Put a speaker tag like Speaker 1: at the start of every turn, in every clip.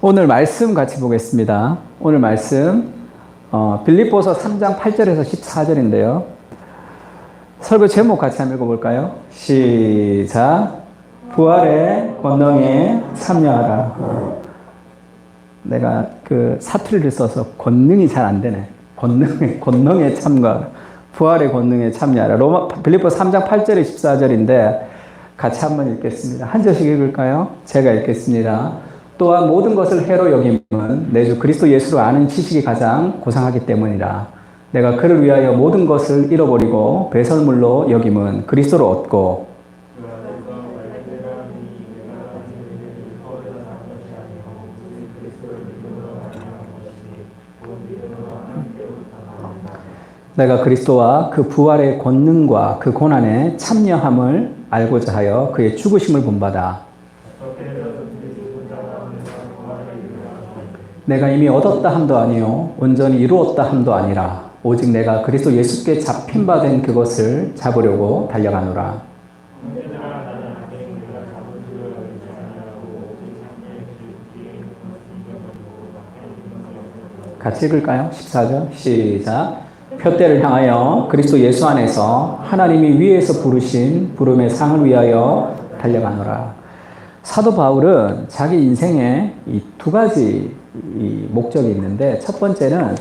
Speaker 1: 오늘 말씀 같이 보겠습니다. 오늘 말씀 빌립보서 3장 8절에서 14절인데요. 설교 제목 같이 한번 읽어볼까요? 시작. 부활의 권능에 참여하라. 내가 그 사투리를 써서 권능이 잘 안 되네. 권능에 참가. 부활의 권능에 참여하라. 빌립보 3장 8절에 14절인데 같이 한번 읽겠습니다. 한 절씩 읽을까요? 제가 읽겠습니다. 또한 모든 것을 해로 여김은 내 주 그리스도 예수로 아는 지식이 가장 고상하기 때문이라. 내가 그를 위하여 모든 것을 잃어버리고 배설물로 여김은 그리스도를 얻고 내가 그리스도와 그 부활의 권능과 그 고난에 참여함을 알고자 하여 그의 죽으심을 본받아 내가 이미 얻었다 함도 아니요 온전히 이루었다 함도 아니라 오직 내가 그리스도 예수께 잡힌 바 된 그것을 잡으려고 달려가노라. 같이 읽을까요? 14절 시작. 표대를 향하여 그리스도 예수 안에서 하나님이 위에서 부르신 부름의 상을 위하여 달려가노라. 사도 바울은 자기 인생에 이 두 가지 목적이 있는데 첫 번째는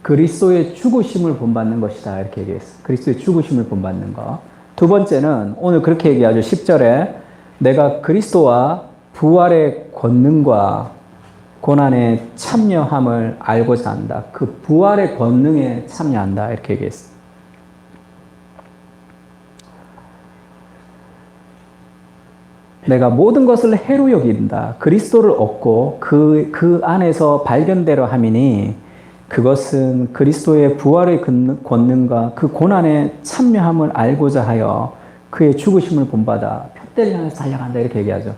Speaker 1: 그리스도의 죽으심을 본받는 것이다 이렇게 얘기했어요. 그리스도의 죽으심을 본받는 것. 두 번째는 오늘 그렇게 얘기하죠. 10절에 내가 그리스도와 부활의 권능과 고난에 참여함을 알고자 한다. 그 부활의 권능에 참여한다 이렇게 얘기했어요. 내가 모든 것을 해로 여긴다. 그리스도를 얻고 그 안에서 발견대로 함이니 그것은 그리스도의 부활의 권능과 그 고난에 참여함을 알고자 하여 그의 죽으심을 본받아 표대를 향해서 달려간다 이렇게 얘기하죠.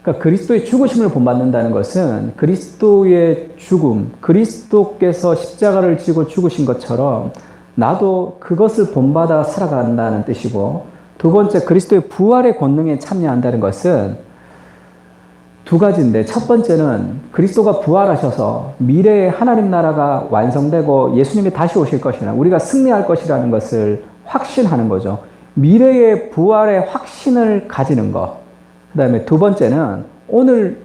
Speaker 1: 그러니까 그리스도의 죽으심을 본받는다는 것은 그리스도의 죽음, 그리스도께서 십자가를 지고 죽으신 것처럼 나도 그것을 본받아 살아간다는 뜻이고 두 번째 그리스도의 부활의 권능에 참여한다는 것은 두 가지인데 첫 번째는 그리스도가 부활하셔서 미래에 하나님 나라가 완성되고 예수님이 다시 오실 것이라 우리가 승리할 것이라는 것을 확신하는 거죠. 미래의 부활의 확신을 가지는 것. 그 다음에 두 번째는 오늘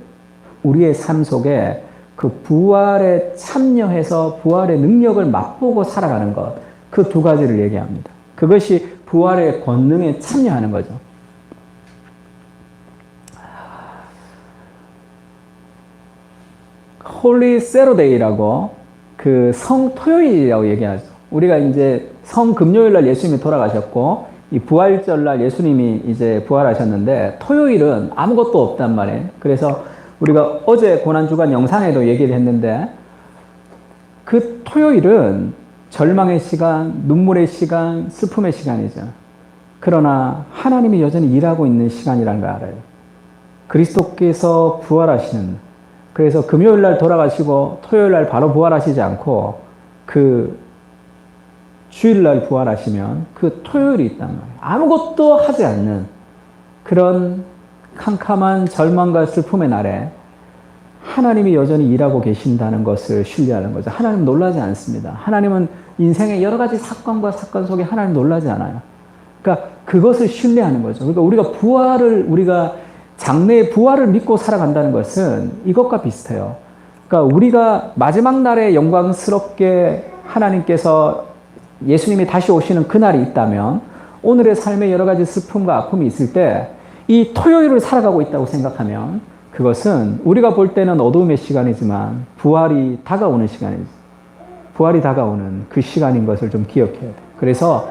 Speaker 1: 우리의 삶 속에 그 부활에 참여해서 부활의 능력을 맛보고 살아가는 것. 그 두 가지를 얘기합니다. 그것이 부활의 권능에 참여하는 거죠. 홀리 세러데이라고 그 성토요일이라고 얘기하죠. 우리가 이제 성금요일날 예수님이 돌아가셨고 이 부활절날 예수님이 이제 부활하셨는데 토요일은 아무것도 없단 말이에요. 그래서 우리가 어제 고난주간 영상에도 얘기를 했는데 그 토요일은 절망의 시간, 눈물의 시간, 슬픔의 시간이죠. 그러나 하나님이 여전히 일하고 있는 시간이라는 걸 알아요. 그리스도께서 부활하시는, 그래서 금요일날 돌아가시고 토요일날 바로 부활하시지 않고 그 주일날 부활하시면 그 토요일이 있단 말이에요. 아무것도 하지 않는 그런 캄캄한 절망과 슬픔의 날에 하나님이 여전히 일하고 계신다는 것을 신뢰하는 거죠. 하나님은 놀라지 않습니다. 하나님은 인생의 여러 가지 사건 속에 하나님 놀라지 않아요. 그러니까 그것을 신뢰하는 거죠. 그러니까 우리가 장래의 부활을 믿고 살아간다는 것은 이것과 비슷해요. 그러니까 우리가 마지막 날에 영광스럽게 하나님께서 예수님이 다시 오시는 그날이 있다면 오늘의 삶에 여러 가지 슬픔과 아픔이 있을 때 이 토요일을 살아가고 있다고 생각하면 그것은 우리가 볼 때는 어두움의 시간이지만 부활이 다가오는 시간이죠. 부활이 다가오는 그 시간인 것을 좀 기억해야 돼요. 그래서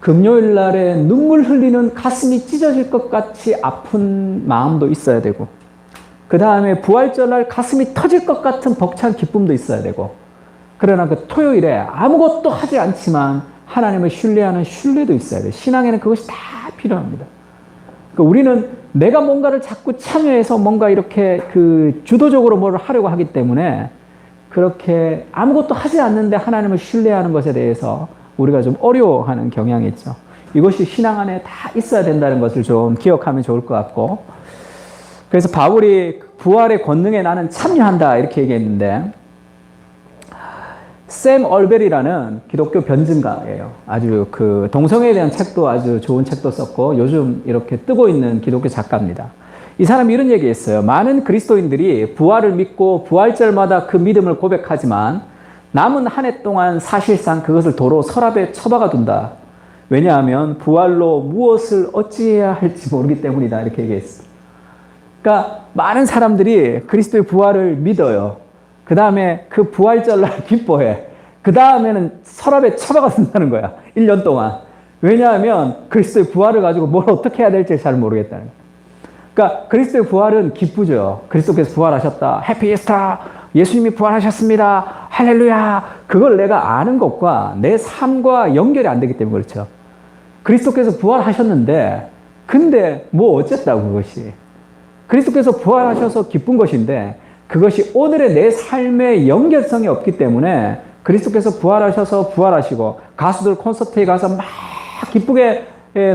Speaker 1: 금요일 날에 눈물 흘리는 가슴이 찢어질 것 같이 아픈 마음도 있어야 되고 그 다음에 부활절날 가슴이 터질 것 같은 벅찬 기쁨도 있어야 되고 그러나 그 토요일에 아무것도 하지 않지만 하나님을 신뢰하는 신뢰도 있어야 돼요. 신앙에는 그것이 다 필요합니다. 그러니까 우리는 내가 뭔가를 자꾸 참여해서 뭔가 이렇게 그 주도적으로 뭘 하려고 하기 때문에 그렇게 아무것도 하지 않는데 하나님을 신뢰하는 것에 대해서 우리가 좀 어려워하는 경향이 있죠. 이것이 신앙 안에 다 있어야 된다는 것을 좀 기억하면 좋을 것 같고 그래서 바울이 부활의 권능에 나는 참여한다 이렇게 얘기했는데, 샘 얼벨이라는 기독교 변증가예요. 아주 그 동성애에 대한 책도 아주 좋은 책도 썼고 요즘 이렇게 뜨고 있는 기독교 작가입니다. 이 사람이 이런 얘기했어요. 많은 그리스도인들이 부활을 믿고 부활절마다 그 믿음을 고백하지만 남은 한 해 동안 사실상 그것을 도로 서랍에 처박아 둔다. 왜냐하면 부활로 무엇을 어찌해야 할지 모르기 때문이다. 이렇게 얘기했어요. 그러니까 많은 사람들이 그리스도의 부활을 믿어요. 그 다음에 그 부활절날 기뻐해. 그 다음에는 서랍에 처박아 둔다는 거야. 1년 동안. 왜냐하면 그리스도의 부활을 가지고 뭘 어떻게 해야 될지 잘 모르겠다는 거야. 그러니까 그리스도의 부활은 기쁘죠. 그리스도께서 부활하셨다. 해피 이스터. 예수님이 부활하셨습니다. 할렐루야. 그걸 내가 아는 것과 내 삶과 연결이 안 되기 때문에 그렇죠. 그리스도께서 부활하셨는데 근데 뭐 어쨌다고 그것이. 그리스도께서 부활하셔서 기쁜 것인데 그것이 오늘의 내 삶의 연결성이 없기 때문에 그리스도께서 부활하셔서 부활하시고 가수들 콘서트에 가서 막 기쁘게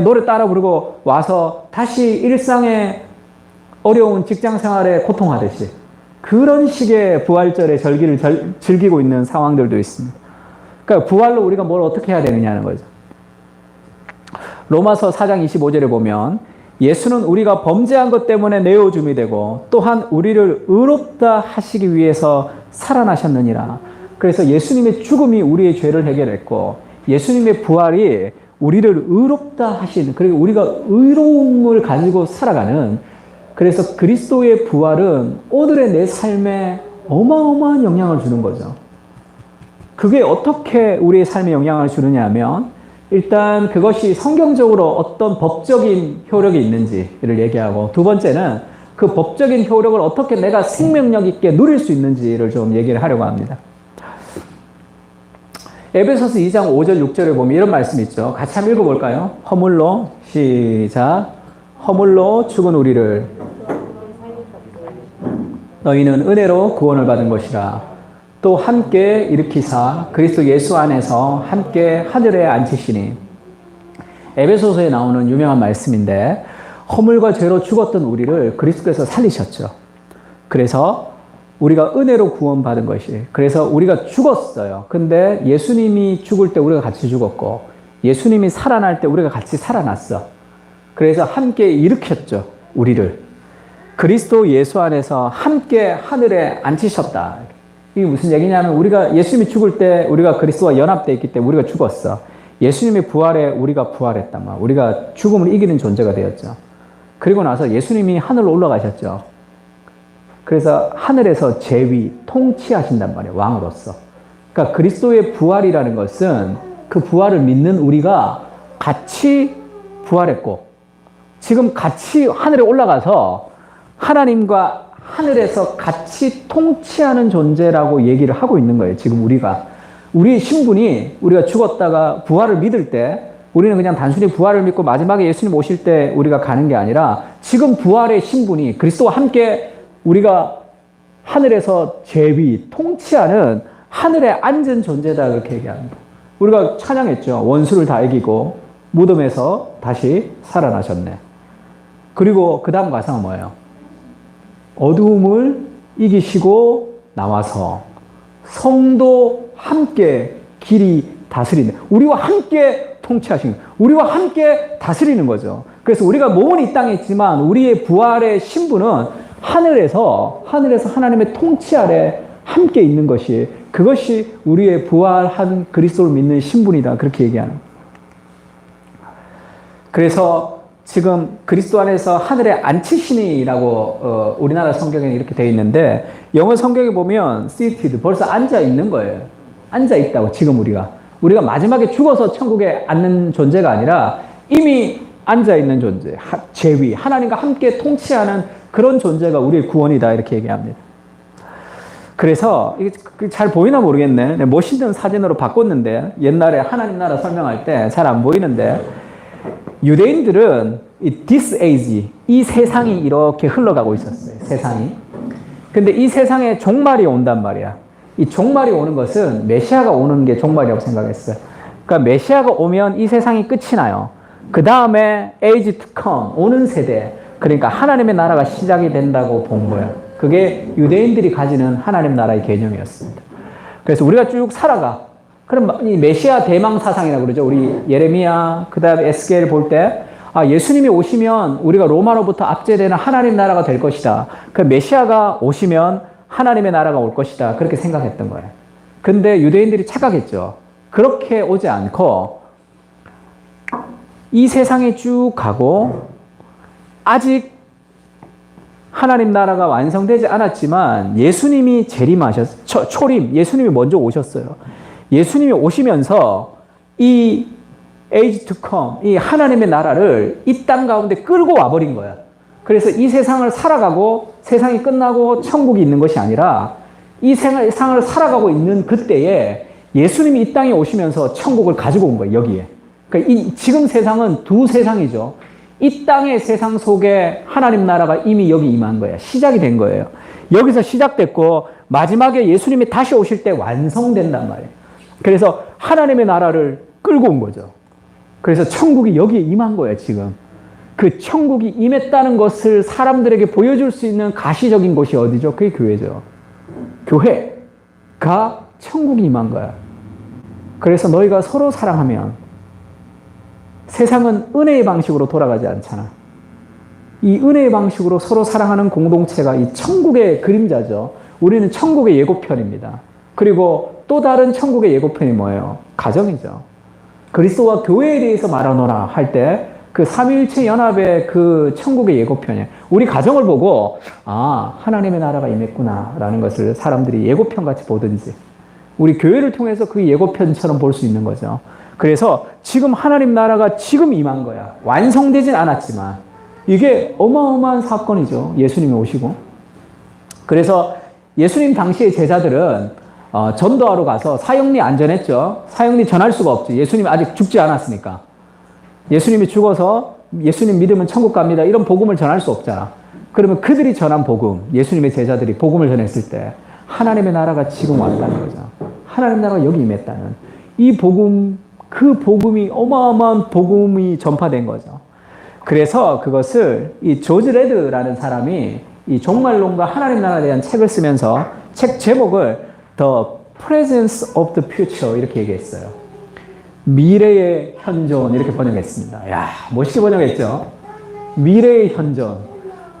Speaker 1: 노래 따라 부르고 와서 다시 일상의 어려운 직장 생활에 고통하듯이 그런 식의 부활절의 절기를 즐기고 있는 상황들도 있습니다. 그러니까 부활로 우리가 뭘 어떻게 해야 되느냐는 거죠. 로마서 4장 25절에 보면 예수는 우리가 범죄한 것 때문에 내어줌이 되고 또한 우리를 의롭다 하시기 위해서 살아나셨느니라. 그래서 예수님의 죽음이 우리의 죄를 해결했고 예수님의 부활이 우리를 의롭다 하신, 그리고 우리가 의로움을 가지고 살아가는, 그래서 그리스도의 부활은 오늘의 내 삶에 어마어마한 영향을 주는 거죠. 그게 어떻게 우리의 삶에 영향을 주느냐 하면 일단 그것이 성경적으로 어떤 법적인 효력이 있는지를 얘기하고, 두 번째는 그 법적인 효력을 어떻게 내가 생명력 있게 누릴 수 있는지를 좀 얘기를 하려고 합니다. 에베소서 2장 5절 6절에 보면 이런 말씀이 있죠. 같이 한번 읽어볼까요? 허물로, 시작. 허물로 죽은 우리를 너희는 은혜로 구원을 받은 것이라. 또 함께 일으키사 그리스도 예수 안에서 함께 하늘에 앉히시니. 에베소서에 나오는 유명한 말씀인데 허물과 죄로 죽었던 우리를 그리스도께서 살리셨죠. 그래서 우리가 은혜로 구원받은 것이, 그래서 우리가 죽었어요. 근데 예수님이 죽을 때 우리가 같이 죽었고 예수님이 살아날 때 우리가 같이 살아났어. 그래서 함께 일으켰죠. 우리를 그리스도 예수 안에서 함께 하늘에 앉히셨다. 이게 무슨 얘기냐면 우리가 예수님이 죽을 때 우리가 그리스도와 연합되어 있기 때문에 우리가 죽었어. 예수님의 부활에 우리가 부활했단 말이야. 우리가 죽음을 이기는 존재가 되었죠. 그리고 나서 예수님이 하늘로 올라가셨죠. 그래서 하늘에서 제위, 통치하신단 말이에요. 왕으로서. 그러니까 그리스도의 부활이라는 것은 그 부활을 믿는 우리가 같이 부활했고 지금 같이 하늘에 올라가서 하나님과 하늘에서 같이 통치하는 존재라고 얘기를 하고 있는 거예요. 지금 우리가. 우리의 신분이, 우리가 죽었다가 부활을 믿을 때 우리는 그냥 단순히 부활을 믿고 마지막에 예수님 오실 때 우리가 가는 게 아니라 지금 부활의 신분이 그리스도와 함께 우리가 하늘에서 제위, 통치하는 하늘에 앉은 존재다 그렇게 얘기합니다. 우리가 찬양했죠. 원수를 다 이기고 무덤에서 다시 살아나셨네. 그리고 그 다음 가사가 뭐예요? 어두움을 이기시고 나와서 성도 함께 길이 다스리네. 우리와 함께 통치하시는, 우리와 함께 다스리는 거죠. 그래서 우리가 몸은 이 땅에 있지만 우리의 부활의 신분은 하늘에서 하나님의 통치 아래 함께 있는 것이, 그것이 우리의 부활한 그리스도를 믿는 신분이다. 그렇게 얘기하는 거예요. 그래서 지금 그리스도 안에서 하늘에 앉히시니라고 우리나라 성경에 이렇게 되어 있는데 영어 성경에 보면 seated, 벌써 앉아 있는 거예요. 앉아 있다고. 지금 우리가 마지막에 죽어서 천국에 앉는 존재가 아니라 이미 앉아 있는 존재, 제위, 하나님과 함께 통치하는 그런 존재가 우리의 구원이다 이렇게 얘기합니다. 그래서 이게 잘 보이나 모르겠네. 멋있는 사진으로 바꿨는데 옛날에 하나님 나라 설명할 때 잘 안 보이는데 유대인들은 이 this age, 이 세상이 이렇게 흘러가고 있었어요. 세상이. 근데 이 세상에 종말이 온단 말이야. 이 종말이 오는 것은 메시아가 오는 게 종말이라고 생각했어요. 그러니까 메시아가 오면 이 세상이 끝이 나요. 그 다음에 age to come, 오는 세대, 그러니까 하나님의 나라가 시작이 된다고 본 거야. 그게 유대인들이 가지는 하나님 나라의 개념이었습니다. 그래서 우리가 쭉 살아가. 그럼 이 메시아 대망 사상이라고 그러죠. 우리 예레미야, 그 다음에 에스겔 볼 때, 아, 예수님이 오시면 우리가 로마로부터 압제되는 하나님 나라가 될 것이다. 그 메시아가 오시면 하나님의 나라가 올 것이다. 그렇게 생각했던 거예요. 근데 유대인들이 착각했죠. 그렇게 오지 않고 이 세상에 쭉 가고 아직 하나님 나라가 완성되지 않았지만 예수님이 초림, 예수님이 먼저 오셨어요. 예수님이 오시면서 이 age to come, 이 하나님의 나라를 이 땅 가운데 끌고 와버린 거야. 그래서 이 세상을 살아가고 세상이 끝나고 천국이 있는 것이 아니라 이 세상을 살아가고 있는 그때에 예수님이 이 땅에 오시면서 천국을 가지고 온 거예요, 여기에. 그러니까 지금 세상은 두 세상이죠. 이 땅의 세상 속에 하나님 나라가 이미 여기 임한 거예요. 시작이 된 거예요. 여기서 시작됐고 마지막에 예수님이 다시 오실 때 완성된단 말이에요. 그래서 하나님의 나라를 끌고 온 거죠. 그래서 천국이 여기에 임한 거예요, 지금. 그 천국이 임했다는 것을 사람들에게 보여줄 수 있는 가시적인 곳이 어디죠? 그게 교회죠. 교회가 천국이 임한 거야. 그래서 너희가 서로 사랑하면 세상은 은혜의 방식으로 돌아가지 않잖아. 이 은혜의 방식으로 서로 사랑하는 공동체가 이 천국의 그림자죠. 우리는 천국의 예고편입니다. 그리고 또 다른 천국의 예고편이 뭐예요? 가정이죠. 그리스도와 교회에 대해서 말하노라 할 때 그 삼위일체 연합의 그 천국의 예고편이에요. 우리 가정을 보고 아, 하나님의 나라가 임했구나 라는 것을 사람들이 예고편같이 보든지 우리 교회를 통해서 그 예고편처럼 볼 수 있는 거죠. 그래서 지금 하나님 나라가 지금 임한 거야. 완성되진 않았지만 이게 어마어마한 사건이죠. 예수님이 오시고. 그래서 예수님 당시의 제자들은 전도하러 가서 사형리 안전했죠. 사형리 전할 수가 없죠. 예수님이 아직 죽지 않았으니까. 예수님이 죽어서 예수님 믿으면 천국 갑니다. 이런 복음을 전할 수 없잖아. 그러면 그들이 전한 복음, 예수님의 제자들이 복음을 전했을 때 하나님의 나라가 지금 왔다는 거죠. 하나님 나라가 여기 임했다는 이 복음, 그 복음이 어마어마한 복음이 전파된 거죠. 그래서 그것을 이 조지 레드라는 사람이 이 종말론과 하나님 나라에 대한 책을 쓰면서 책 제목을 The Presence of the Future 이렇게 얘기했어요. 미래의 현존 이렇게 번역했습니다. 야, 멋있게 번역했죠. 미래의 현존.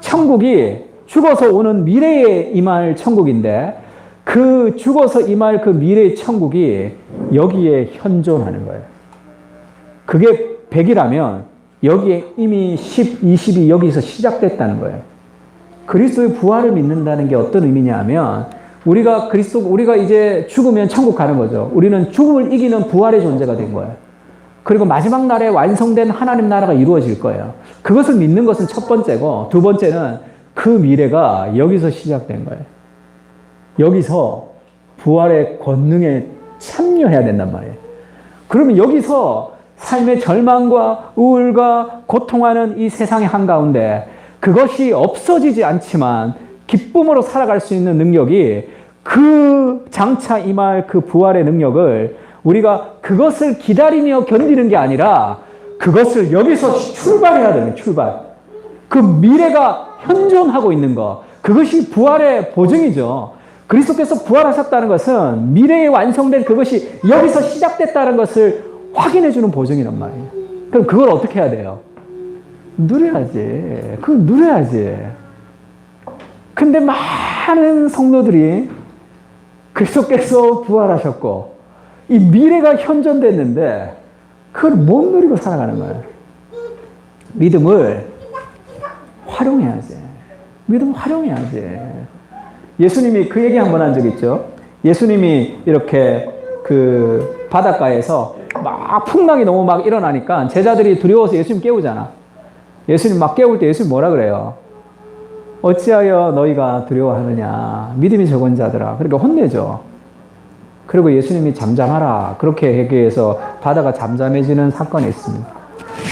Speaker 1: 천국이 죽어서 오는 미래에 임할 천국인데 그 죽어서 임할 그 미래의 천국이 여기에 현존하는 거예요. 그게 100이라면 여기에 이미 10, 20이 여기서 시작됐다는 거예요. 그리스도의 부활을 믿는다는 게 어떤 의미냐 하면 우리가 이제 죽으면 천국 가는 거죠. 우리는 죽음을 이기는 부활의 존재가 된 거예요. 그리고 마지막 날에 완성된 하나님 나라가 이루어질 거예요. 그것을 믿는 것은 첫 번째고, 두 번째는 그 미래가 여기서 시작된 거예요. 여기서 부활의 권능에 참여해야 된단 말이에요. 그러면 여기서 삶의 절망과 우울과 고통하는 이 세상의 한가운데 그것이 없어지지 않지만 기쁨으로 살아갈 수 있는 능력이 그 장차 임할 그 부활의 능력을 우리가 그것을 기다리며 견디는 게 아니라 그것을 여기서 출발해야 되는 출발. 그 미래가 현존하고 있는 것. 그것이 부활의 보증이죠. 그리스도께서 부활하셨다는 것은 미래에 완성된 그것이 여기서 시작됐다는 것을 확인해주는 보증이란 말이에요. 그럼 그걸 어떻게 해야 돼요? 누려야지. 그걸 누려야지. 근데 많은 성도들이 그리스도께서 부활하셨고 이 미래가 현존됐는데 그걸 못 누리고 살아가는 거예요. 믿음을 활용해야지. 믿음을 활용해야지. 예수님이 그 얘기 한 번 한 적 있죠. 예수님이 이렇게 그 바닷가에서 막 풍랑이 너무 막 일어나니까 제자들이 두려워서 예수님 깨우잖아. 예수님 막 깨울 때 예수님 뭐라 그래요? 어찌하여 너희가 두려워하느냐. 믿음이 적은 자들아. 그러니까 혼내죠. 그리고 예수님이 잠잠하라. 그렇게 얘기해서 바다가 잠잠해지는 사건이 있습니다.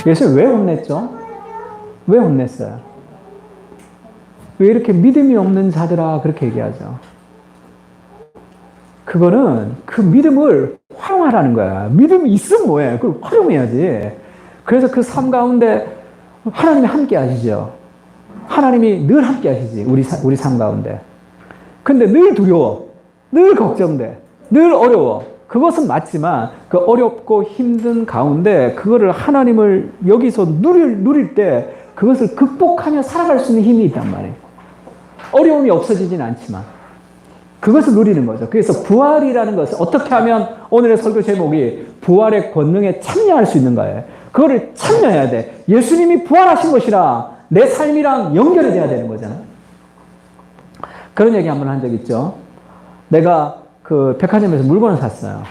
Speaker 1: 예수님 왜 혼냈죠? 왜 혼냈어요? 왜 이렇게 믿음이 없는 자들아 그렇게 얘기하죠? 그거는 그 믿음을 활용하라는 거야. 믿음이 있으면 뭐해? 그걸 활용해야지. 그래서 그 삶 가운데 하나님이 함께 하시죠. 하나님이 늘 함께 하시지, 우리 삶 가운데. 근데 늘 두려워. 늘 걱정돼. 늘 어려워. 그것은 맞지만 그 어렵고 힘든 가운데 그거를 하나님을 여기서 누릴 때 그것을 극복하며 살아갈 수 있는 힘이 있단 말이에요. 어려움이 없어지진 않지만 그것을 누리는 거죠. 그래서 부활이라는 것을 어떻게 하면 오늘의 설교 제목이 부활의 권능에 참여할 수 있는 거예요. 그거를 참여해야 돼. 예수님이 부활하신 것이라 내 삶이랑 연결이 돼야 되는 거잖아요. 그런 얘기 한번 한 적 있죠. 내가 그 백화점에서 물건을 샀어요.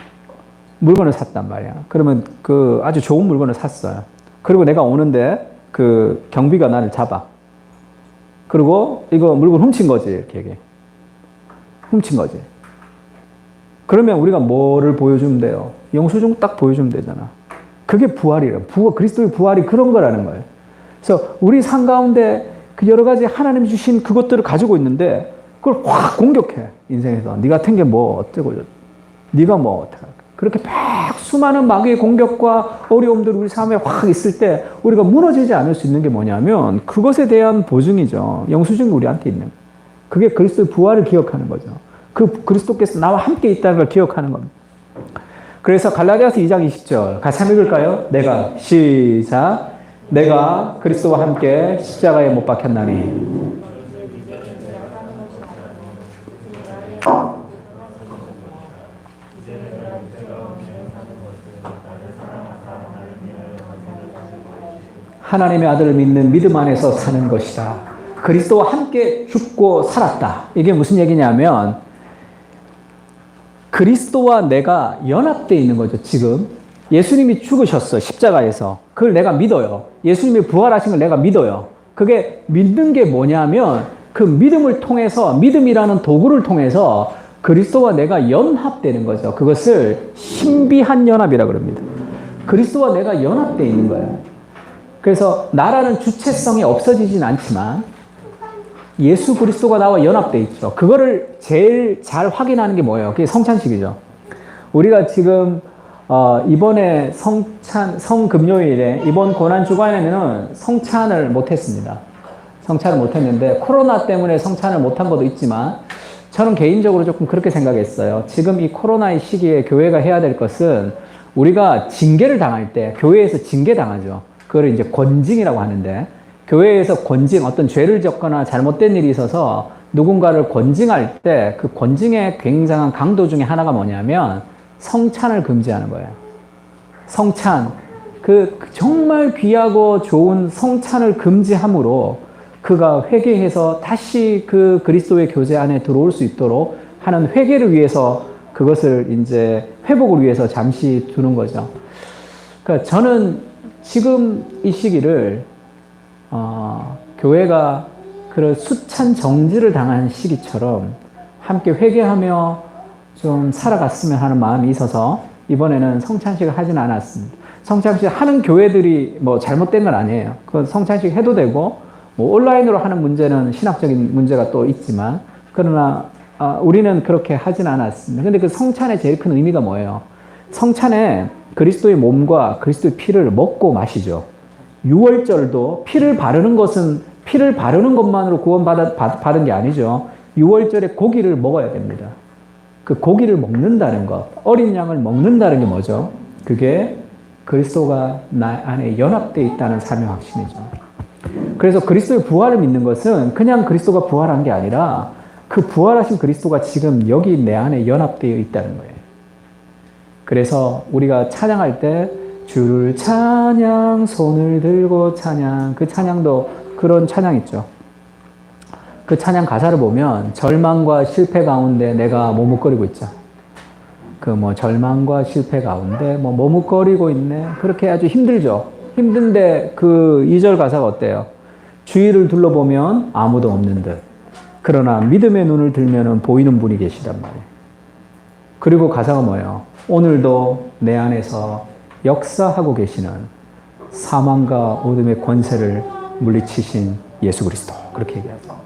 Speaker 1: 물건을 샀단 말이야. 그러면 그 아주 좋은 물건을 샀어요. 그리고 내가 오는데 그 경비가 나를 잡아. 그리고 이거 물건 훔친 거지, 이렇게 얘기해. 훔친 거지. 그러면 우리가 뭐를 보여주면 돼요? 영수증 딱 보여주면 되잖아. 그게 부활이에요. 그리스도의 부활이 그런 거라는 거예요. 그래서 우리 삶 가운데 그 여러 가지 하나님 주신 그것들을 가지고 있는데 그걸 확 공격해. 인생에서. 네 같은 게 뭐 어쩌고 네가 뭐 어떡할까. 그렇게 막 수많은 마귀의 공격과 어려움들이 우리 삶에 확 있을 때 우리가 무너지지 않을 수 있는 게 뭐냐면 그것에 대한 보증이죠. 영수증이 우리한테 있는. 그게 그리스도의 부활을 기억하는 거죠. 그 그리스도께서 나와 함께 있다는 걸 기억하는 겁니다. 그래서 갈라디아서 2장 20절 같이 한번 읽을까요? 시작. 내가 그리스도와 함께 십자가에 못 박혔나니. 하나님의 아들을 믿는 믿음 안에서 사는 것이다. 그리스도와 함께 죽고 살았다. 이게 무슨 얘기냐면 그리스도와 내가 연합되어 있는 거죠. 지금 예수님이 죽으셨어. 십자가에서. 그걸 내가 믿어요. 예수님이 부활하신 걸 내가 믿어요. 그게 믿는 게 뭐냐면 그 믿음을 통해서 믿음이라는 도구를 통해서 그리스도와 내가 연합되는 거죠. 그것을 신비한 연합이라고 합니다. 그리스도와 내가 연합되어 있는 거예요. 그래서 나라는 주체성이 없어지진 않지만 예수 그리스도가 나와 연합되어 있죠. 그거를 제일 잘 확인하는 게 뭐예요? 그게 성찬식이죠. 우리가 지금 이번에 성금요일에 이번 고난 주간에는 성찬을 못했습니다. 성찬을 못했는데 코로나 때문에 성찬을 못한 것도 있지만 저는 개인적으로 조금 그렇게 생각했어요. 지금 이 코로나의 시기에 교회가 해야 될 것은 우리가 징계를 당할 때 교회에서 징계당하죠. 그걸 이제 권징이라고 하는데 교회에서 권징, 어떤 죄를 졌거나 잘못된 일이 있어서 누군가를 권징할 때 그 권징의 굉장한 강도 중에 하나가 뭐냐면 성찬을 금지하는 거예요. 성찬, 그 정말 귀하고 좋은 성찬을 금지함으로 그가 회개해서 다시 그 그리스도의 교제 안에 들어올 수 있도록 하는 회개를 위해서 그것을 이제 회복을 위해서 잠시 두는 거죠. 그러니까 저는 지금 이 시기를 교회가 그런 수찬 정지를 당한 시기처럼 함께 회개하며 좀 살아갔으면 하는 마음이 있어서 이번에는 성찬식을 하진 않았습니다. 성찬식 하는 교회들이 뭐 잘못된 건 아니에요. 그 성찬식 해도 되고 뭐 온라인으로 하는 문제는 신학적인 문제가 또 있지만 그러나 우리는 그렇게 하진 않았습니다. 근데 그 성찬의 제일 큰 의미가 뭐예요? 성찬에 그리스도의 몸과 그리스도의 피를 먹고 마시죠. 유월절도 피를 바르는 것은 피를 바르는 것만으로 구원받은 게 아니죠. 유월절에 고기를 먹어야 됩니다. 그 고기를 먹는다는 것, 어린 양을 먹는다는 게 뭐죠? 그게 그리스도가 나 안에 연합되어 있다는 삶의 확신이죠. 그래서 그리스도의 부활을 믿는 것은 그냥 그리스도가 부활한 게 아니라 그 부활하신 그리스도가 지금 여기 내 안에 연합되어 있다는 거예요. 그래서 우리가 찬양할 때 주를 찬양, 손을 들고 찬양, 그 찬양도 그런 찬양 있죠. 그 찬양 가사를 보면 절망과 실패 가운데 내가 머뭇거리고 있죠. 그 뭐 절망과 실패 가운데 뭐 머뭇거리고 있네. 그렇게 아주 힘들죠. 힘든데 그 2절 가사가 어때요? 주위를 둘러보면 아무도 없는 듯. 그러나 믿음의 눈을 들면은 보이는 분이 계시단 말이에요. 그리고 가사가 뭐예요? 오늘도 내 안에서 역사하고 계시는 사망과 어둠의 권세를 물리치신 예수 그리스도. 그렇게 얘기하죠.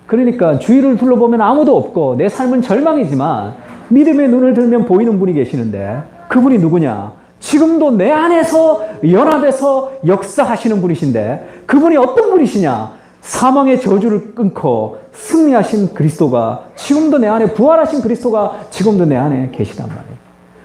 Speaker 1: 그러니까 주위를 둘러보면 아무도 없고 내 삶은 절망이지만 믿음의 눈을 들면 보이는 분이 계시는데 그분이 누구냐? 지금도 내 안에서 연합해서 역사하시는 분이신데 그분이 어떤 분이시냐? 사망의 저주를 끊고 승리하신 그리스도가 지금도 내 안에 부활하신 그리스도가 지금도 내 안에 계시단 말이에요.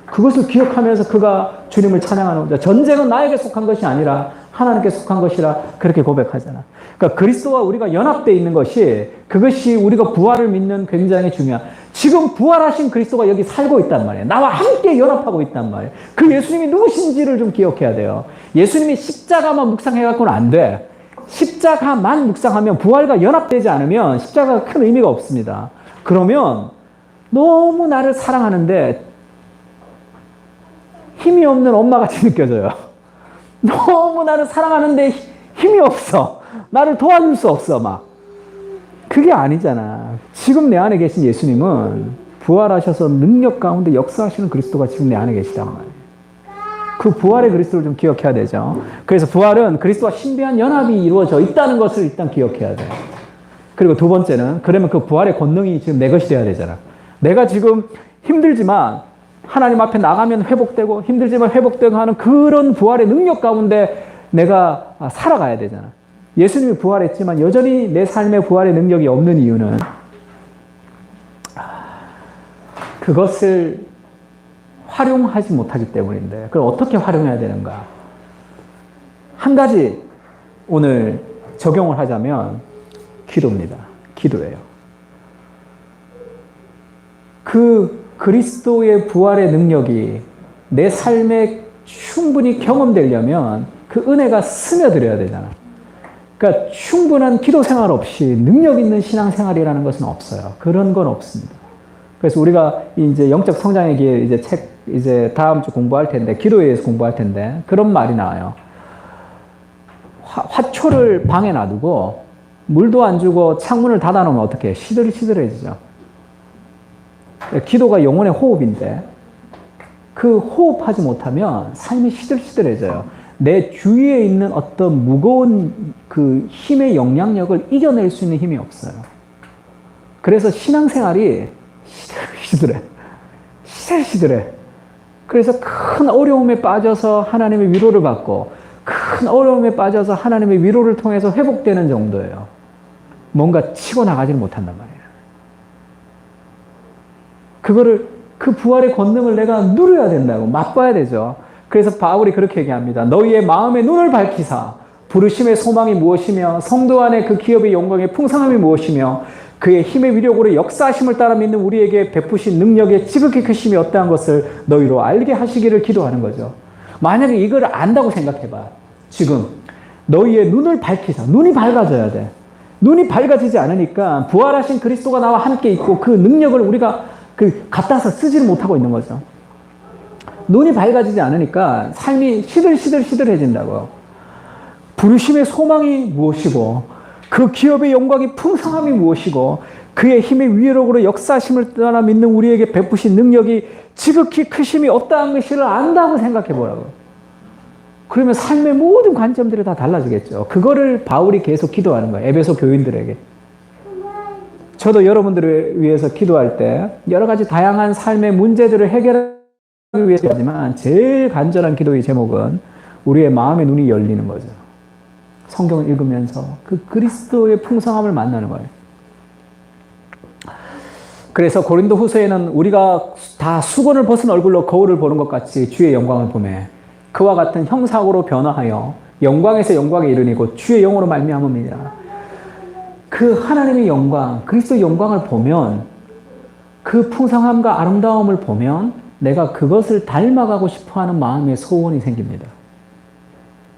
Speaker 1: 그것을 기억하면서 그가 주님을 찬양하는 거죠. 전쟁은 나에게 속한 것이 아니라 하나님께 속한 것이라 그렇게 고백하잖아. 그러니까 그리스도와 우리가 연합되어 있는 것이 그것이 우리가 부활을 믿는 굉장히 중요한 지금 부활하신 그리스도가 여기 살고 있단 말이에요. 나와 함께 연합하고 있단 말이에요. 그 예수님이 누구신지를 좀 기억해야 돼요. 예수님이 십자가만 묵상해갖고는 안 돼. 십자가만 묵상하면 부활과 연합되지 않으면 십자가가 큰 의미가 없습니다. 그러면 너무 나를 사랑하는데 힘이 없는 엄마같이 느껴져요. 너무 나를 사랑하는데 힘이 없어. 나를 도와줄 수 없어, 막. 그게 아니잖아. 지금 내 안에 계신 예수님은 부활하셔서 능력 가운데 역사하시는 그리스도가 지금 내 안에 계시단 말이에요. 그 부활의 그리스도를 좀 기억해야 되죠. 그래서 부활은 그리스도와 신비한 연합이 이루어져 있다는 것을 일단 기억해야 돼요. 그리고 두 번째는 그러면 그 부활의 권능이 지금 내 것이 돼야 되잖아. 내가 지금 힘들지만 하나님 앞에 나가면 회복되고 힘들지만 회복되고 하는 그런 부활의 능력 가운데 내가 살아가야 되잖아. 예수님이 부활했지만 여전히 내 삶에 부활의 능력이 없는 이유는 그것을 활용하지 못하기 때문인데 그걸 어떻게 활용해야 되는가? 한 가지 오늘 적용을 하자면 기도입니다. 기도예요. 그 그리스도의 부활의 능력이 내 삶에 충분히 경험되려면 그 은혜가 스며들어야 되잖아. 그러니까 충분한 기도 생활 없이 능력 있는 신앙 생활이라는 것은 없어요. 그런 건 없습니다. 그래서 우리가 이제 영적 성장의 길 이제 책 이제 다음 주 공부할 텐데 기도에 의해서 공부할 텐데 그런 말이 나와요. 화초를 방에 놔두고 물도 안 주고 창문을 닫아 놓으면 어떻게 해? 시들시들해지죠. 기도가 영혼의 호흡인데 그 호흡하지 못하면 삶이 시들시들해져요. 내 주위에 있는 어떤 무거운 그 힘의 영향력을 이겨낼 수 있는 힘이 없어요. 그래서 신앙생활이 시들시들해. 시들시들해. 그래서 큰 어려움에 빠져서 하나님의 위로를 받고 큰 어려움에 빠져서 하나님의 위로를 통해서 회복되는 정도예요. 뭔가 치고 나가지는 못한단 말이에요. 그거를 그 부활의 권능을 내가 누려야 된다고 맛봐야 되죠. 그래서 바울이 그렇게 얘기합니다. 너희의 마음의 눈을 밝히사 부르심의 소망이 무엇이며 성도 안에 그 기업의 영광의 풍성함이 무엇이며 그의 힘의 위력으로 역사하심을 따라 믿는 우리에게 베푸신 능력의 지극히 크심이 어떠한 것을 너희로 알게 하시기를 기도하는 거죠. 만약에 이걸 안다고 생각해봐. 지금 너희의 눈을 밝히사. 눈이 밝아져야 돼. 눈이 밝아지지 않으니까 부활하신 그리스도가 나와 함께 있고 그 능력을 우리가 갖다서 쓰지를 못하고 있는 거죠. 눈이 밝아지지 않으니까 삶이 시들시들해진다고. 부르심의 소망이 무엇이고 그 기업의 영광이 풍성함이 무엇이고 그의 힘의 위력으로 역사심을 떠나 믿는 우리에게 베푸신 능력이 지극히 크심이 어떠한 것을 안다고 생각해 보라고. 그러면 삶의 모든 관점들이 다 달라지겠죠. 그거를 바울이 계속 기도하는 거예요. 에베소 교인들에게. 저도 여러분들을 위해서 기도할 때 여러 가지 다양한 삶의 문제들을 해결하기 위해서지만 제일 간절한 기도의 제목은 우리의 마음의 눈이 열리는 거죠. 성경을 읽으면서 그 그리스도의 풍성함을 만나는 거예요. 그래서 고린도 후서에는 우리가 다 수건을 벗은 얼굴로 거울을 보는 것 같이 주의 영광을 보매 그와 같은 형상으로 변화하여 영광에서 영광에 이르니고 주의 영으로 말미암음이니라. 그 하나님의 영광, 그리스도의 영광을 보면 그 풍성함과 아름다움을 보면 내가 그것을 닮아가고 싶어하는 마음의 소원이 생깁니다.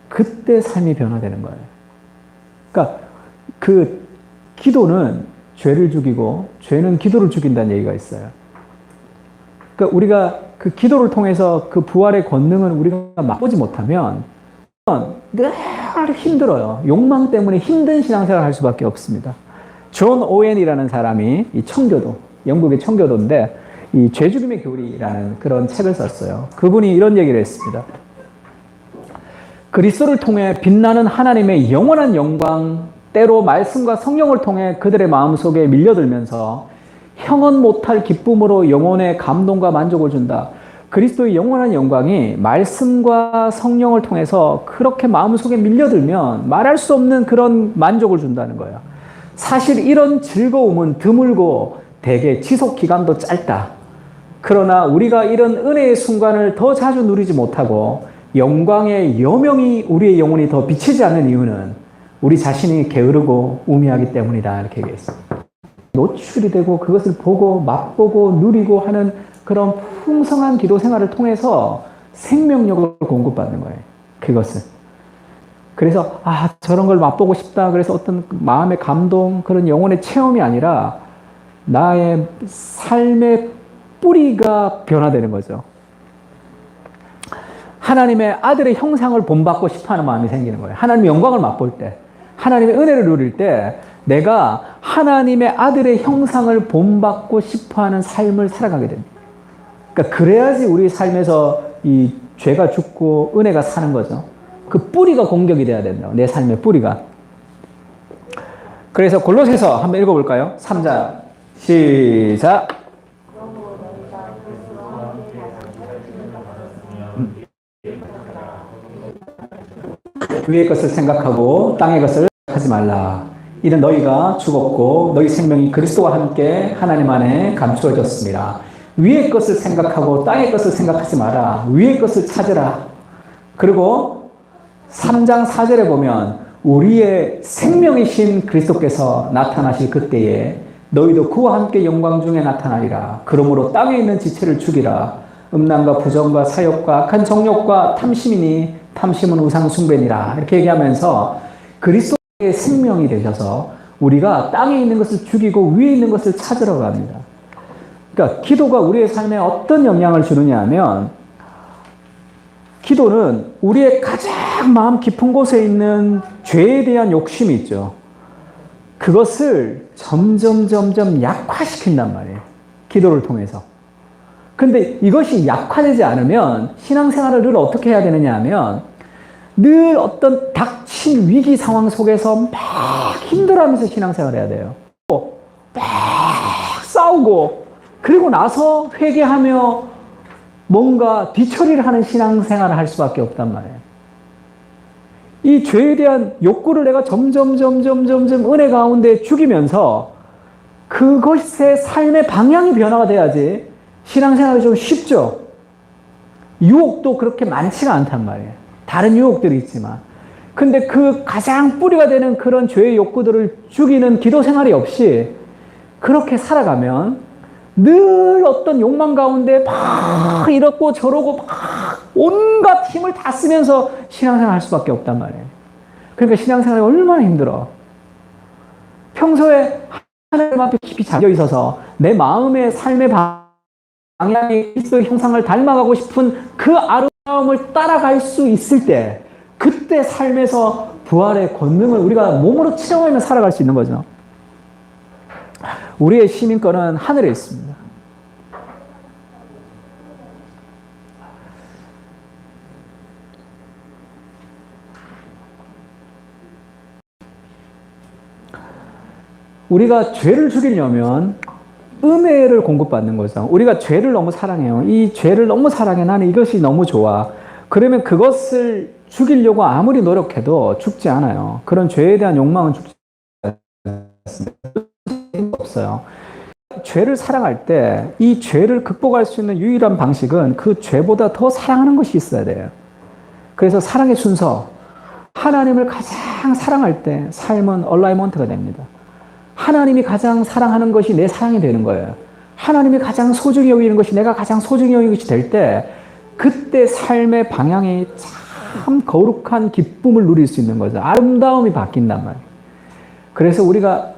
Speaker 1: 그때 삶이 변화되는 거예요. 그러니까 그 기도는 죄를 죽이고 죄는 기도를 죽인다는 얘기가 있어요. 그러니까 우리가 그 기도를 통해서 그 부활의 권능을 우리가 맛보지 못하면 늘 힘들어요. 욕망 때문에 힘든 신앙생활을 할 수밖에 없습니다. 존 오웬이라는 사람이 이 청교도, 영국의 청교도인데 이 죄죽임의 교리라는 그런 책을 썼어요. 그분이 이런 얘기를 했습니다. 그리스도를 통해 빛나는 하나님의 영원한 영광, 때로 말씀과 성령을 통해 그들의 마음속에 밀려들면서 형언 못할 기쁨으로 영혼의 감동과 만족을 준다. 그리스도의 영원한 영광이 말씀과 성령을 통해서 그렇게 마음속에 밀려들면 말할 수 없는 그런 만족을 준다는 거예요. 사실 이런 즐거움은 드물고 대개 지속 기간도 짧다. 그러나 우리가 이런 은혜의 순간을 더 자주 누리지 못하고 영광의 여명이 우리의 영혼이 더 비치지 않는 이유는 우리 자신이 게으르고 우매하기 때문이다. 이렇게 얘기했습니다. 노출이 되고 그것을 보고 맛보고 누리고 하는 그런 풍성한 기도 생활을 통해서 생명력을 공급받는 거예요. 그것은. 그래서 저런 걸 맛보고 싶다. 그래서 어떤 마음의 감동, 그런 영혼의 체험이 아니라 나의 삶의 뿌리가 변화되는 거죠. 하나님의 아들의 형상을 본받고 싶어하는 마음이 생기는 거예요. 하나님의 영광을 맛볼 때, 하나님의 은혜를 누릴 때 내가 하나님의 아들의 형상을 본받고 싶어하는 삶을 살아가게 됩니다. 그러니까 그래야지 우리 삶에서 이 죄가 죽고 은혜가 사는 거죠. 그 뿌리가 공격이 돼야 된다. 내 삶의 뿌리가. 그래서 골로새서 한번 읽어볼까요? 3장 시작. 위의 것을 생각하고 땅의 것을 하지 말라. 이는 너희가 죽었고 너희 생명이 그리스도와 함께 하나님 안에 감추어졌습니다. 위의 것을 생각하고 땅의 것을 생각하지 마라. 위의 것을 찾으라. 그리고 3장 4절에 보면 우리의 생명이신 그리스도께서 나타나실 그때에 너희도 그와 함께 영광 중에 나타나리라. 그러므로 땅에 있는 지체를 죽이라. 음란과 부정과 사욕과 악한 정욕과 탐심이니 탐심은 우상 숭배니라. 이렇게 얘기하면서 그리스도의 생명이 되셔서 우리가 땅에 있는 것을 죽이고 위에 있는 것을 찾으러 갑니다. 그러니까 기도가 우리의 삶에 어떤 영향을 주느냐 하면 기도는 우리의 가장 마음 깊은 곳에 있는 죄에 대한 욕심이 있죠. 그것을 점점 약화시킨단 말이에요. 기도를 통해서. 근데 이것이 약화되지 않으면 신앙생활을 늘 어떻게 해야 되느냐 하면 늘 어떤 닥친 위기 상황 속에서 막 힘들어하면서 신앙생활을 해야 돼요. 막 싸우고 그리고 나서 회개하며 뭔가 뒤처리를 하는 신앙생활을 할 수밖에 없단 말이에요. 이 죄에 대한 욕구를 내가 점점 은혜 가운데 죽이면서 그것의 삶의 방향이 변화가 돼야지 신앙생활이 좀 쉽죠. 유혹도 그렇게 많지가 않단 말이에요. 다른 유혹들이 있지만. 근데 그 가장 뿌리가 되는 그런 죄의 욕구들을 죽이는 기도 생활이 없이 그렇게 살아가면 늘 어떤 욕망 가운데 막 이렇고 저러고 막 온갖 힘을 다 쓰면서 신앙생활 할 수밖에 없단 말이에요. 그러니까 신앙생활이 얼마나 힘들어. 평소에 하나님 앞에 깊이 잠겨 있어서 내 마음의 삶의 방향이 그리스도의 형상을 닮아가고 싶은 그 아름다움을 따라갈 수 있을 때 그때 삶에서 부활의 권능을 우리가 몸으로 체험하며 살아갈 수 있는 거죠. 우리의 시민권은 하늘에 있습니다. 우리가 죄를 죽이려면 은혜를 공급받는 거죠. 우리가 죄를 너무 사랑해요. 이 죄를 너무 사랑해. 나는 이것이 너무 좋아. 그러면 그것을 죽이려고 아무리 노력해도 죽지 않아요. 그런 죄에 대한 욕망은 죽지 않습니다. 없어요. 죄를 사랑할 때 이 죄를 극복할 수 있는 유일한 방식은 그 죄보다 더 사랑하는 것이 있어야 돼요. 그래서 사랑의 순서, 하나님을 가장 사랑할 때 삶은 얼라이먼트가 됩니다. 하나님이 가장 사랑하는 것이 내 사랑이 되는 거예요. 하나님이 가장 소중히 여기는 것이 내가 가장 소중히 여기는 것이 될 때 그때 삶의 방향이 참 거룩한 기쁨을 누릴 수 있는 거죠. 아름다움이 바뀐단 말이에요. 그래서 우리가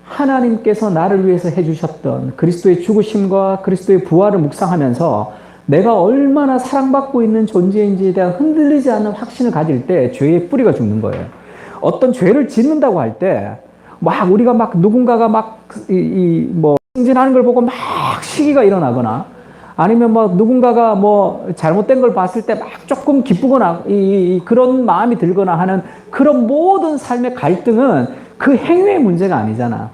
Speaker 1: 하나님께서 나를 위해서 해주셨던 그리스도의 죽으심과 그리스도의 부활을 묵상하면서 내가 얼마나 사랑받고 있는 존재인지에 대한 흔들리지 않는 확신을 가질 때 죄의 뿌리가 죽는 거예요. 어떤 죄를 짓는다고 할 때 막 우리가 막 누군가가 막 뭐 승진하는 걸 보고 막 시기가 일어나거나 아니면 뭐 누군가가 뭐 잘못된 걸 봤을 때 막 조금 기쁘거나 그런 마음이 들거나 하는 그런 모든 삶의 갈등은 그 행위의 문제가 아니잖아.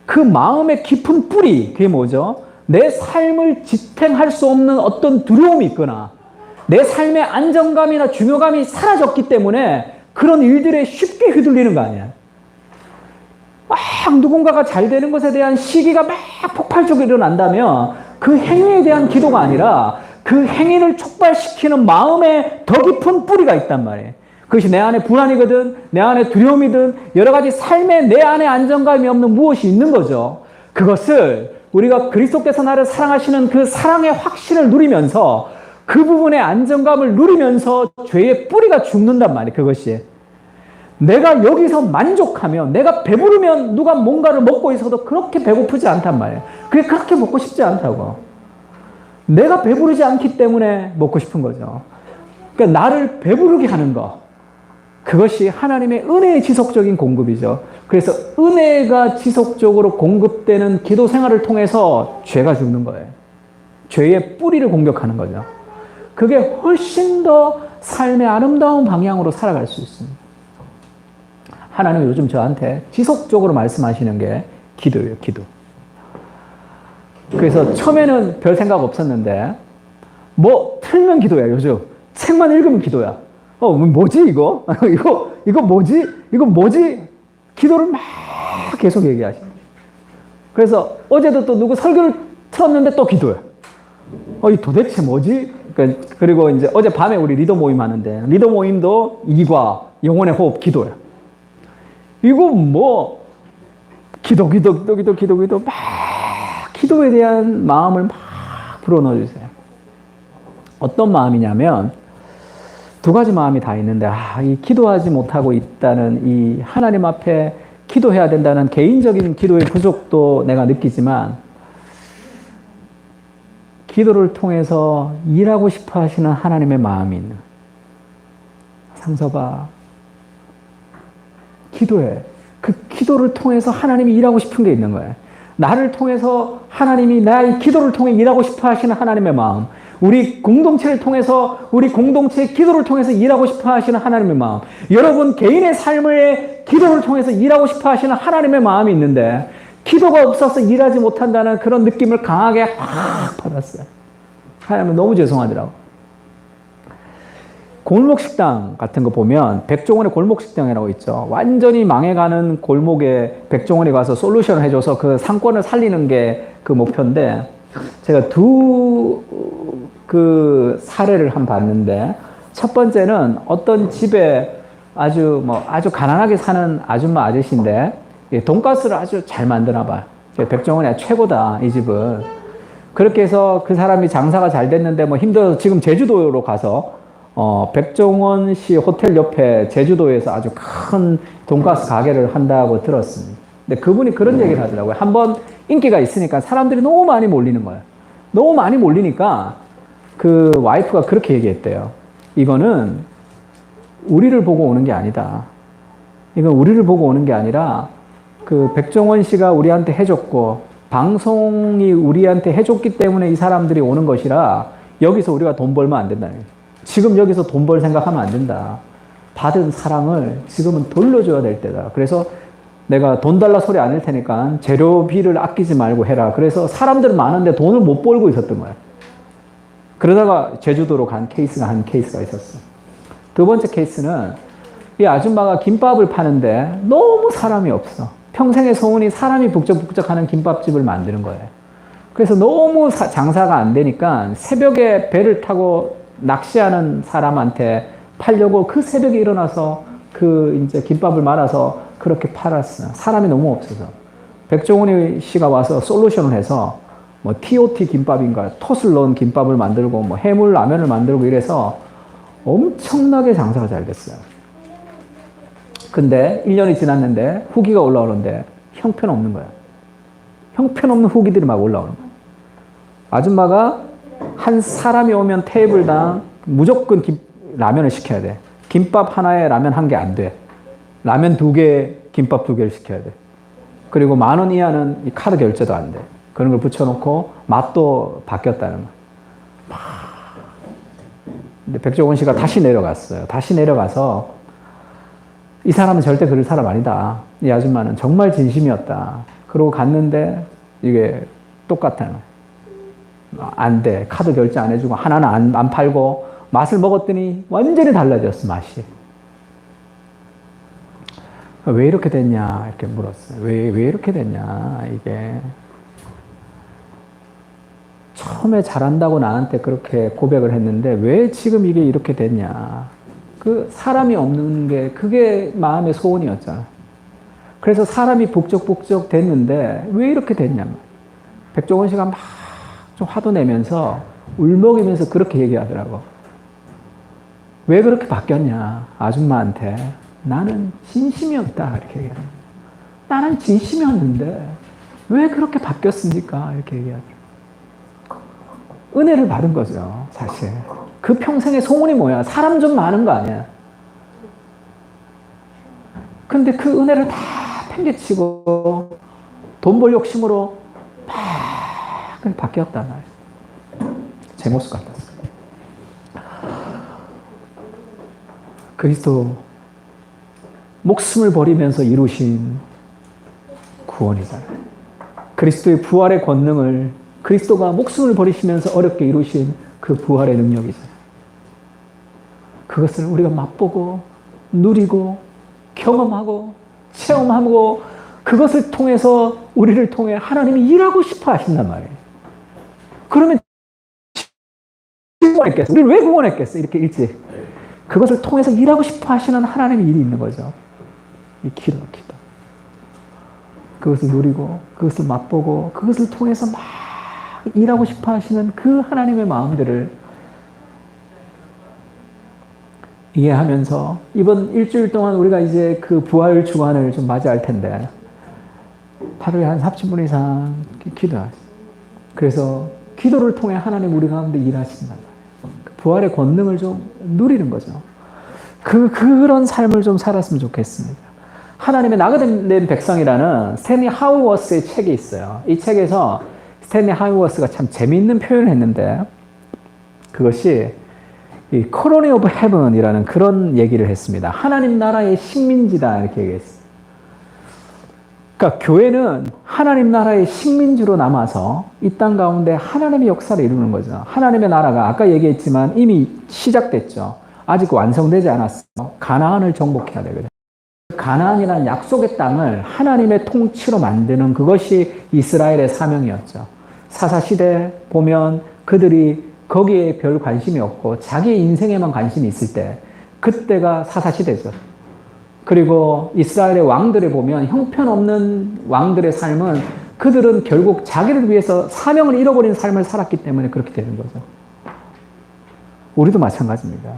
Speaker 1: 그 마음의 깊은 뿌리, 그게 뭐죠? 내 삶을 지탱할 수 없는 어떤 두려움이 있거나 내 삶의 안정감이나 중요감이 사라졌기 때문에 그런 일들에 쉽게 휘둘리는 거 아니야. 막 누군가가 잘 되는 것에 대한 시기가 막 폭발적으로 일어난다면 그 행위에 대한 기도가 아니라 그 행위를 촉발시키는 마음에 더 깊은 뿌리가 있단 말이에요. 그것이 내 안에 불안이거든, 내 안에 두려움이든 여러 가지 삶에 내 안에 안정감이 없는 무엇이 있는 거죠. 그것을 우리가 그리스도께서 나를 사랑하시는 그 사랑의 확신을 누리면서 그 부분의 안정감을 누리면서 죄의 뿌리가 죽는단 말이에요. 그것이. 내가 여기서 만족하면, 내가 배부르면 누가 뭔가를 먹고 있어도 그렇게 배고프지 않단 말이에요. 그게 그렇게 먹고 싶지 않다고. 내가 배부르지 않기 때문에 먹고 싶은 거죠. 그러니까 나를 배부르게 하는 거. 그것이 하나님의 은혜의 지속적인 공급이죠. 그래서 은혜가 지속적으로 공급되는 기도 생활을 통해서 죄가 죽는 거예요. 죄의 뿌리를 공격하는 거죠. 그게 훨씬 더 삶의 아름다운 방향으로 살아갈 수 있습니다. 하나님은 요즘 저한테 지속적으로 말씀하시는 게 기도예요, 기도. 그래서 처음에는 별 생각 없었는데, 뭐, 틀면 기도야, 요즘. 책만 읽으면 기도야. 뭐지, 이거? 이거 뭐지? 이거 뭐지? 기도를 막 계속 얘기하시죠. 그래서 어제도 또 누구 설교를 틀었는데 또 기도야. 이 도대체 뭐지? 그리고 이제 어제 밤에 우리 리더 모임 하는데, 리더 모임도 이과, 영혼의 호흡, 기도야. 이거 뭐, 기도, 막, 기도에 대한 마음을 막 불어넣어주세요. 어떤 마음이냐면, 두 가지 마음이 다 있는데, 이 기도하지 못하고 있다는 이 하나님 앞에 기도해야 된다는 개인적인 기도의 부족도 내가 느끼지만, 기도를 통해서 일하고 싶어 하시는 하나님의 마음이 있는. 상서봐. 기도해. 그 기도를 통해서 하나님이 일하고 싶은 게 있는 거예요. 나를 통해서 하나님이 나의 기도를 통해 일하고 싶어 하시는 하나님의 마음. 우리 공동체를 통해서, 우리 공동체의 기도를 통해서 일하고 싶어 하시는 하나님의 마음. 여러분 개인의 삶의 기도를 통해서 일하고 싶어 하시는 하나님의 마음이 있는데, 기도가 없어서 일하지 못한다는 그런 느낌을 강하게 확 받았어요. 하나님은 너무 죄송하더라고. 골목식당 같은 거 보면 백종원의 골목식당이라고 있죠. 완전히 망해가는 골목에 백종원이 가서 솔루션을 해줘서 그 상권을 살리는 게 그 목표인데, 제가 그 사례를 한 봤는데, 첫 번째는 어떤 집에 아주 가난하게 사는 아줌마 아저씨인데, 돈가스를 아주 잘 만드나 봐요. 백종원이 최고다, 이 집은. 그렇게 해서 그 사람이 장사가 잘 됐는데 힘들어서 지금 제주도로 가서 백종원 씨 호텔 옆에 제주도에서 아주 큰 돈가스 가게를 한다고 들었습니다. 근데 그분이 그런 얘기를 하더라고요. 한번 인기가 있으니까 사람들이 너무 많이 몰리는 거예요. 너무 많이 몰리니까 그 와이프가 그렇게 얘기했대요. 이거는 우리를 보고 오는 게 아니다. 이건 우리를 보고 오는 게 아니라 그 백종원 씨가 우리한테 해줬고 방송이 우리한테 해줬기 때문에 이 사람들이 오는 것이라 여기서 우리가 돈 벌면 안 된다는 거예요. 지금 여기서 돈 벌 생각하면 안 된다. 받은 사랑을 지금은 돌려줘야 될 때다. 그래서 내가 돈 달라 소리 안 할 테니까 재료비를 아끼지 말고 해라. 그래서 사람들 많은데 돈을 못 벌고 있었던 거야. 그러다가 제주도로 간 케이스가 한 케이스가 있었어. 두 번째 케이스는 이 아줌마가 김밥을 파는데 너무 사람이 없어. 평생의 소원이 사람이 북적북적하는 김밥집을 만드는 거예요. 그래서 너무 장사가 안 되니까 새벽에 배를 타고 낚시하는 사람한테 팔려고 그 새벽에 일어나서 그 이제 김밥을 말아서 그렇게 팔았어요. 사람이 너무 없어서. 백종원이 씨가 와서 솔루션을 해서 TOT 김밥인가 톳을 넣은 김밥을 만들고 해물 라면을 만들고 이래서 엄청나게 장사가 잘 됐어요. 근데 1년이 지났는데 후기가 올라오는데 형편없는 거야. 형편없는 후기들이 막 올라오는 거야. 아줌마가 한 사람이 오면 테이블당 무조건 라면을 시켜야 돼. 김밥 하나에 라면 한 개 안 돼. 라면 2개, 김밥 2개를 시켜야 돼. 그리고 10,000원 이하는 이 카드 결제도 안 돼. 그런 걸 붙여놓고 맛도 바뀌었다는 거야. 근데 백종원 씨가 다시 내려갔어요. 다시 내려가서 이 사람은 절대 그럴 사람 아니다. 이 아줌마는 정말 진심이었다. 그러고 갔는데 이게 똑같아요. 안 돼. 카드 결제 안 해주고 하나는 안 팔고 맛을 먹었더니 완전히 달라졌어, 맛이. 왜 이렇게 됐냐 이렇게 물었어요. 왜 이렇게 됐냐 이게. 처음에 잘한다고 나한테 그렇게 고백을 했는데 왜 지금 이게 이렇게 됐냐. 그 사람이 없는 게 그게 마음의 소원이었잖아. 그래서 사람이 북적북적 됐는데 왜 이렇게 됐냐. 백종원 씨가 막 좀 화도 내면서 울먹이면서 그렇게 얘기하더라고. 왜 그렇게 바뀌었냐 아줌마한테. 나는 진심이었다 이렇게 얘기하더라고. 나는 진심이었는데 왜 그렇게 바뀌었습니까 이렇게 얘기하더라고. 은혜를 받은 거죠 사실. 그 평생의 소원이 뭐야. 사람 좀 많은 거 아니야. 근데 그 은혜를 다 팽개치고 돈 벌 욕심으로 막 바뀌었단 말이야. 제 모습 같았어요. 그리스도 목숨을 버리면서 이루신 구원이잖아요. 그리스도의 부활의 권능을 그리스도가 목숨을 버리시면서 어렵게 이루신 그 부활의 능력이잖아요. 그것을 우리가 맛보고 누리고 경험하고 체험하고 그것을 통해서 우리를 통해 하나님이 일하고 싶어 하신단 말이에요. 그러면 구원했겠어. 우리를 왜 구원했겠어? 이렇게 일찍. 그것을 통해서 일하고 싶어 하시는 하나님의 일이 있는 거죠. 이 기도. 그것을 누리고 그것을 맛보고 그것을 통해서 막 일하고 싶어 하시는 그 하나님의 마음들을 이해하면서 이번 일주일 동안 우리가 이제 그 부활 주간을 좀 맞이할 텐데 하루에 한 30분 이상 기도하세요. 그래서 기도를 통해 하나님 우리 가운데 일하신단 말이에요. 부활의 권능을 좀 누리는 거죠. 그런 삶을 좀 살았으면 좋겠습니다. 하나님의 나그네된 백성이라는 스탠리 하우워스의 책이 있어요. 이 책에서 스탠리 하우워스가 참 재미있는 표현을 했는데 그것이 이 콜로니 오브 헤븐이라는 그런 얘기를 했습니다. 하나님 나라의 식민지다 이렇게 얘기했어요. 그러니까 교회는 하나님 나라의 식민지로 남아서 이 땅 가운데 하나님의 역사를 이루는 거죠. 하나님의 나라가 아까 얘기했지만 이미 시작됐죠. 아직 완성되지 않았어. 가나안을 정복해야 되거든. 가나안이라는 약속의 땅을 하나님의 통치로 만드는 그것이 이스라엘의 사명이었죠. 사사시대 보면 그들이 거기에 별 관심이 없고 자기 인생에만 관심이 있을 때 그때가 사사시대죠. 그리고 이스라엘의 왕들을 보면 형편없는 왕들의 삶은 그들은 결국 자기를 위해서 사명을 잃어버린 삶을 살았기 때문에 그렇게 되는 거죠. 우리도 마찬가지입니다.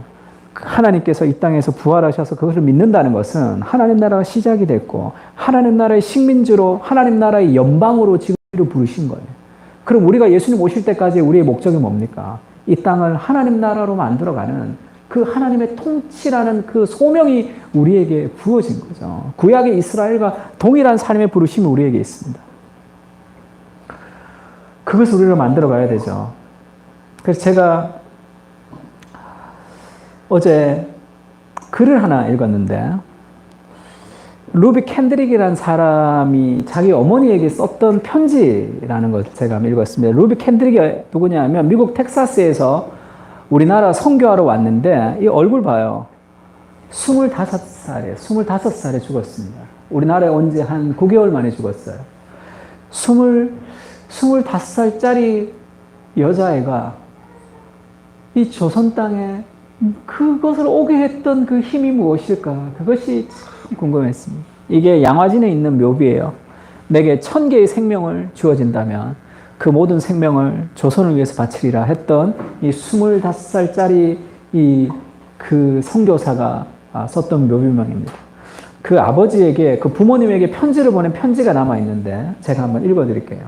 Speaker 1: 하나님께서 이 땅에서 부활하셔서 그것을 믿는다는 것은 하나님 나라가 시작이 됐고 하나님 나라의 식민지로 하나님 나라의 연방으로 지금 우리를 부르신 거예요. 그럼 우리가 예수님 오실 때까지 우리의 목적이 뭡니까? 이 땅을 하나님 나라로 만들어가는 그 하나님의 통치라는 그 소명이 우리에게 부어진 거죠. 구약의 이스라엘과 동일한 삶의 부르심이 우리에게 있습니다. 그것을 우리가 만들어가야 되죠. 그래서 제가 어제 글을 하나 읽었는데 루비 캔드릭이라는 사람이 자기 어머니에게 썼던 편지라는 것을 제가 읽었습니다. 루비 캔드릭이 누구냐면 미국 텍사스에서 우리나라 선교하러 왔는데 이 얼굴 봐요. 25살에 죽었습니다. 우리나라에 온 지 한 9개월 만에 죽었어요. 25살짜리 여자애가 이 조선 땅에 그것을 오게 했던 그 힘이 무엇일까? 그것이 참 궁금했습니다. 이게 양화진에 있는 묘비예요. 내게 1000개의 생명을 주어진다면 그 모든 생명을 조선을 위해서 바치리라 했던 이 25살짜리 그 선교사가 썼던 묘비명입니다. 그 아버지에게, 그 부모님에게 편지를 보낸 편지가 남아 있는데 제가 한번 읽어드릴게요.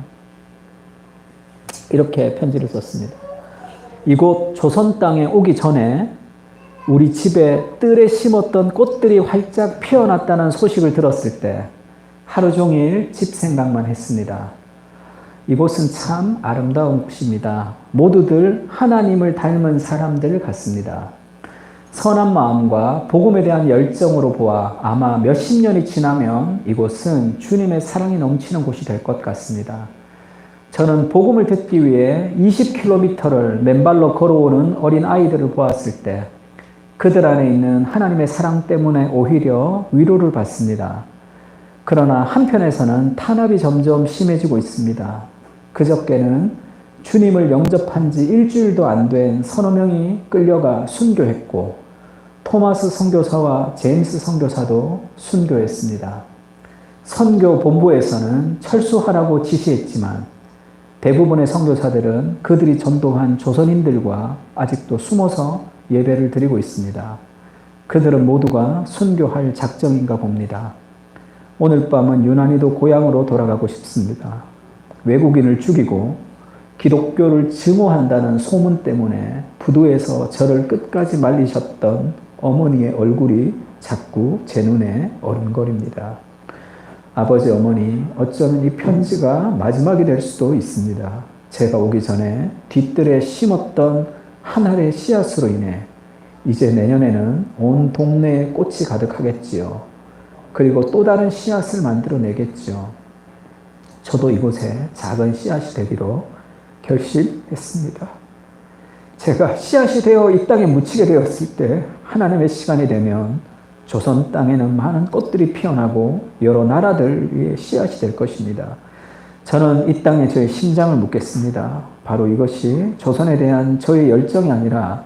Speaker 1: 이렇게 편지를 썼습니다. 이곳 조선 땅에 오기 전에 우리 집에 뜰에 심었던 꽃들이 활짝 피어났다는 소식을 들었을 때 하루 종일 집 생각만 했습니다. 이곳은 참 아름다운 곳입니다. 모두들 하나님을 닮은 사람들 같습니다. 선한 마음과 복음에 대한 열정으로 보아 아마 몇십 년이 지나면 이곳은 주님의 사랑이 넘치는 곳이 될 것 같습니다. 저는 복음을 듣기 위해 20km를 맨발로 걸어오는 어린 아이들을 보았을 때 그들 안에 있는 하나님의 사랑 때문에 오히려 위로를 받습니다. 그러나 한편에서는 탄압이 점점 심해지고 있습니다. 그저께는 주님을 영접한 지 일주일도 안 된 서너 명이 끌려가 순교했고 토마스 선교사와 제임스 선교사도 순교했습니다. 선교 본부에서는 철수하라고 지시했지만 대부분의 선교사들은 그들이 전도한 조선인들과 아직도 숨어서 예배를 드리고 있습니다. 그들은 모두가 순교할 작정인가 봅니다. 오늘 밤은 유난히도 고향으로 돌아가고 싶습니다. 외국인을 죽이고 기독교를 증오한다는 소문 때문에 부두에서 저를 끝까지 말리셨던 어머니의 얼굴이 자꾸 제 눈에 어른거립니다. 아버지, 어머니, 어쩌면 이 편지가 마지막이 될 수도 있습니다. 제가 오기 전에 뒤뜰에 심었던 한 알의 씨앗으로 인해 이제 내년에는 온 동네에 꽃이 가득하겠지요. 그리고 또 다른 씨앗을 만들어내겠죠. 저도 이곳에 작은 씨앗이 되기로 결심했습니다. 제가 씨앗이 되어 이 땅에 묻히게 되었을 때 하나님의 시간이 되면 조선 땅에는 많은 꽃들이 피어나고 여러 나라들 위에 씨앗이 될 것입니다. 저는 이 땅에 저의 심장을 묻겠습니다. 바로 이것이 조선에 대한 저의 열정이 아니라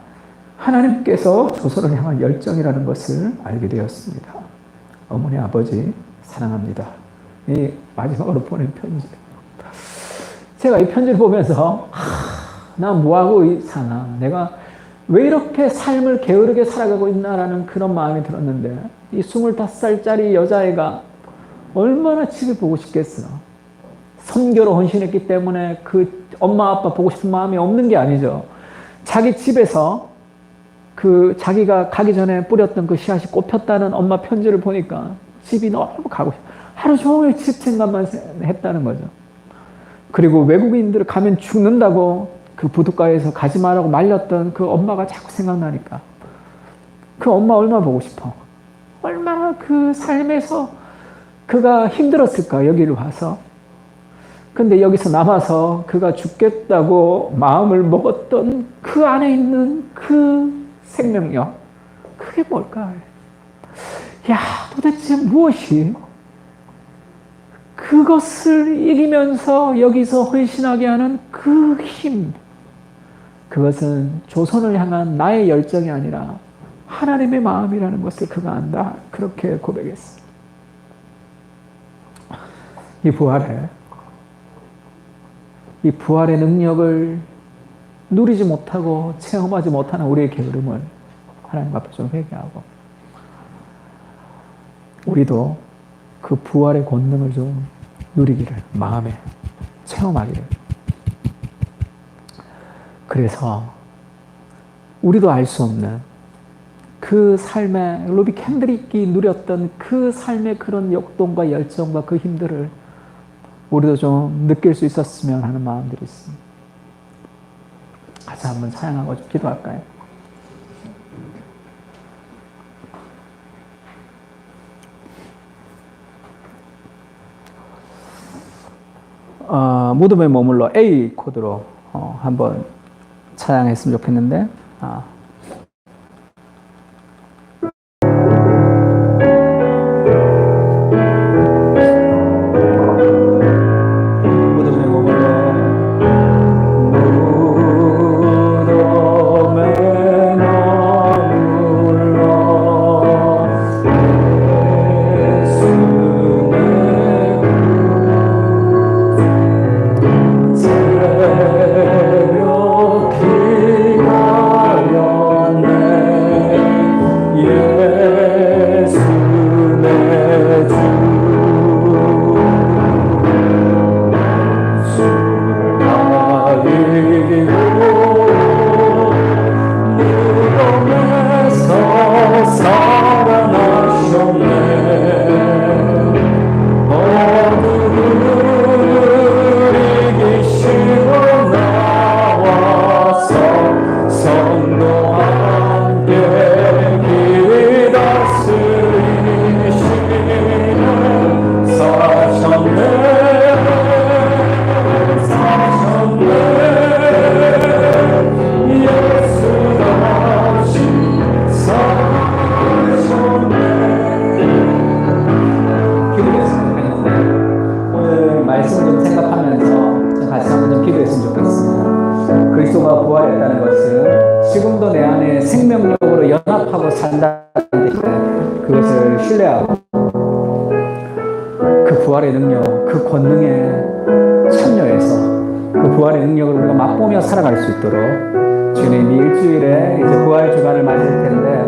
Speaker 1: 하나님께서 조선을 향한 열정이라는 것을 알게 되었습니다. 어머니, 아버지 사랑합니다. 이 마지막으로 보낸 편지. 제가 이 편지를 보면서 나 뭐하고 사나, 내가 왜 이렇게 삶을 게으르게 살아가고 있나라는 그런 마음이 들었는데 이 25살짜리 여자애가 얼마나 집에 보고 싶겠어. 선교로 헌신했기 때문에 그 엄마 아빠 보고 싶은 마음이 없는 게 아니죠. 자기 집에서 그 자기가 가기 전에 뿌렸던 그 씨앗이 꽃폈다는 엄마 편지를 보니까 집이 너무 가고 싶어. 하루 종일 집 생각만 했다는 거죠. 그리고 외국인들 가면 죽는다고 그 부둣가에서 가지 말라고 말렸던 그 엄마가 자꾸 생각나니까 그 엄마 얼마나 보고 싶어. 얼마나 그 삶에서 그가 힘들었을까, 여기를 와서. 근데 여기서 남아서 그가 죽겠다고 마음을 먹었던 그 안에 있는 그 생명력, 그게 뭘까? 야, 도대체 무엇이 그것을 이기면서 여기서 헌신하게 하는 그 힘, 그것은 조선을 향한 나의 열정이 아니라 하나님의 마음이라는 것을 그가 안다. 그렇게 고백했습니다. 이 부활의 능력을 누리지 못하고 체험하지 못하는 우리의 게으름을 하나님 앞에 좀 회개하고 우리도 그 부활의 권능을 좀 누리기를, 마음에 체험하기를. 그래서 우리도 알 수 없는 그 삶의, 로비 캔드릭이 누렸던 그 삶의 그런 역동과 열정과 그 힘들을 우리도 좀 느낄 수 있었으면 하는 마음들이 있습니다. 같이 한번 찬양하고 좀 기도할까요? 무덤에 머물러 A 코드로 한번 찬양했으면 좋겠는데,
Speaker 2: 새벽 기다려
Speaker 1: 말씀 좀 생각하면서 같이 한번 좀 기도했으면 좋겠습니다. 그리스도가 부활했다는 것은 지금도 내 안에 생명력으로 연합하고 산다는 뜻인데 그것을 신뢰하고 그 부활의 능력, 그 권능에 참여해서 그 부활의 능력을 우리가 맛보며 살아갈 수 있도록 주님 이 일주일에 이제 부활 주간을 맞을 텐데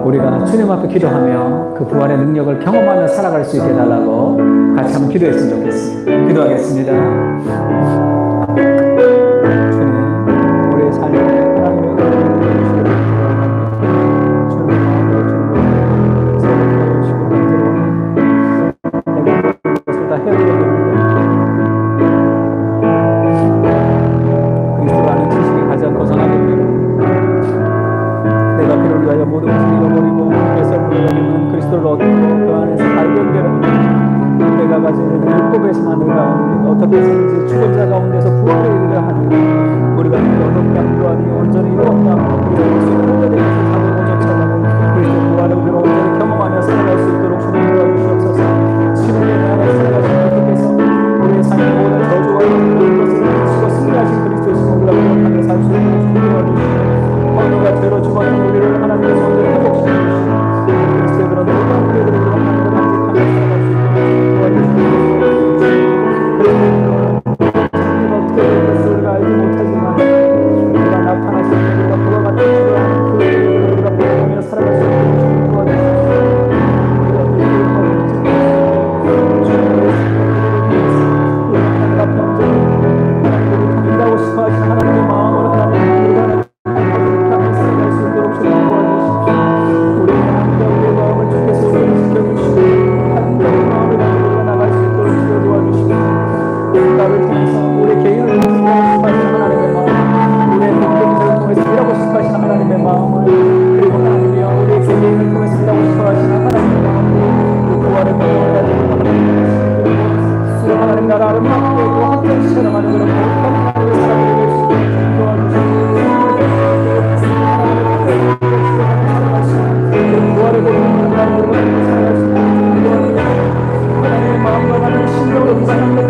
Speaker 1: 우리가 주님 앞에 기도하며 그 부활의 능력을 경험하며 살아갈 수 있게 해달라고 같이 한번 기도했으면 좋겠습니다. 기도하겠습니다. 주님, 우리의 삶에 하나님의 은혜를 주시고 주님의 마음으로 주님을 세워주시고 내가 그것을 다 해드려야 됩니다. 그리스도라는 지식이 가장 고상한 능력. 내가 그를 위하여 모든 것을 잃어버리고 그래서 우리는 그리스도를 얻고 그 안에서 발견되는 내가 가진 율법에서만을 가운데 어떻게 해서든지 죽은 자 가운데서 부활에 이르려 하니 우리가 얻었다 그러하니 온전히 이루었다 그리고 예수의 자들에게서 사도고 쫓아가고 그리스도 부활을 우리가 온전히 경험하며 살아갈 수 있도록 주님 도와주시옵소서. 11년 안에 살아가신 주께서 우리의 삶의 모든 저주와 모든 것을 이기시고 승리하신 그리스도이신 우리가 기억하며 살 수 있도록 주님 도와주시옵소서. 어느가 죄로 죽었던 우리를 하나님의 손으로 회복시켜주시옵소서. 그리스도의 그런 놀라운 우리들을 우리가 하나님을 간직하며 살아갈 수 있도록 우리가 알지 못하지만 우리가 나타나신 우리가 그와 같은 주라는 그 일을 우리가 보며 살아갈 수 있도록 도와주시옵소서. 우리가 그 일을 보며 주님의 하나님 앞에 언제나 하나님을 일하고 싶어 하시는 하나님의 마음으로 하나님을 하나님을 살아갈 수 있도록 주님 도와주십시오. 우리의 하나님과 우리의 마음을 주께서 우리를 지켜주시고 하나님의 마음을 가지고 나갈 수 있도록 주여 도와주십시오. 나를 통해서 우리 개인을 통해서 일하고 싶어 하시는 하나님의 마음, 우리의 공동체를 통해서 일하고 싶어 하시는 하나님의 마음을, 그리고 하나님이여 우리의 개인을 통해서 일하고 싶어 하시는 하나님의 마음을 그 부활의 능력을 가지고 하나님 나라 아름답게 그 확정 실현하는 그런 모든 사람들이 될 수 있도록 도와주시옵소서. 부활의 능력을 가지고 살아갈 수 있도록 도와주시옵소서. 하나님의 마음과 같은 신령으로 부활합니다.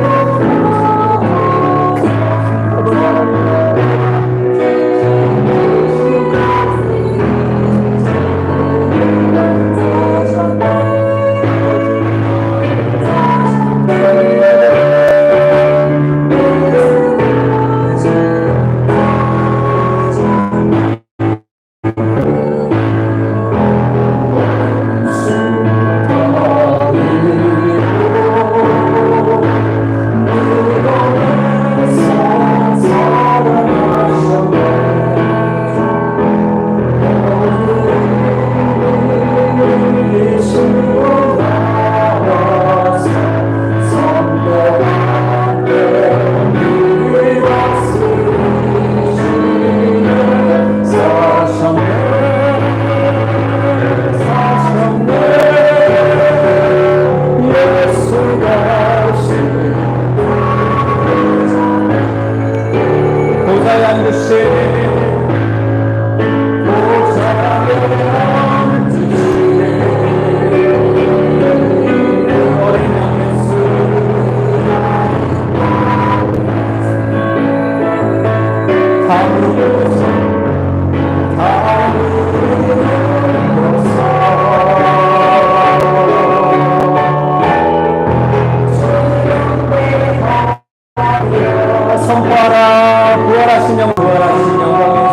Speaker 1: 선포하라. 부활하신 영, 부활하신 영광의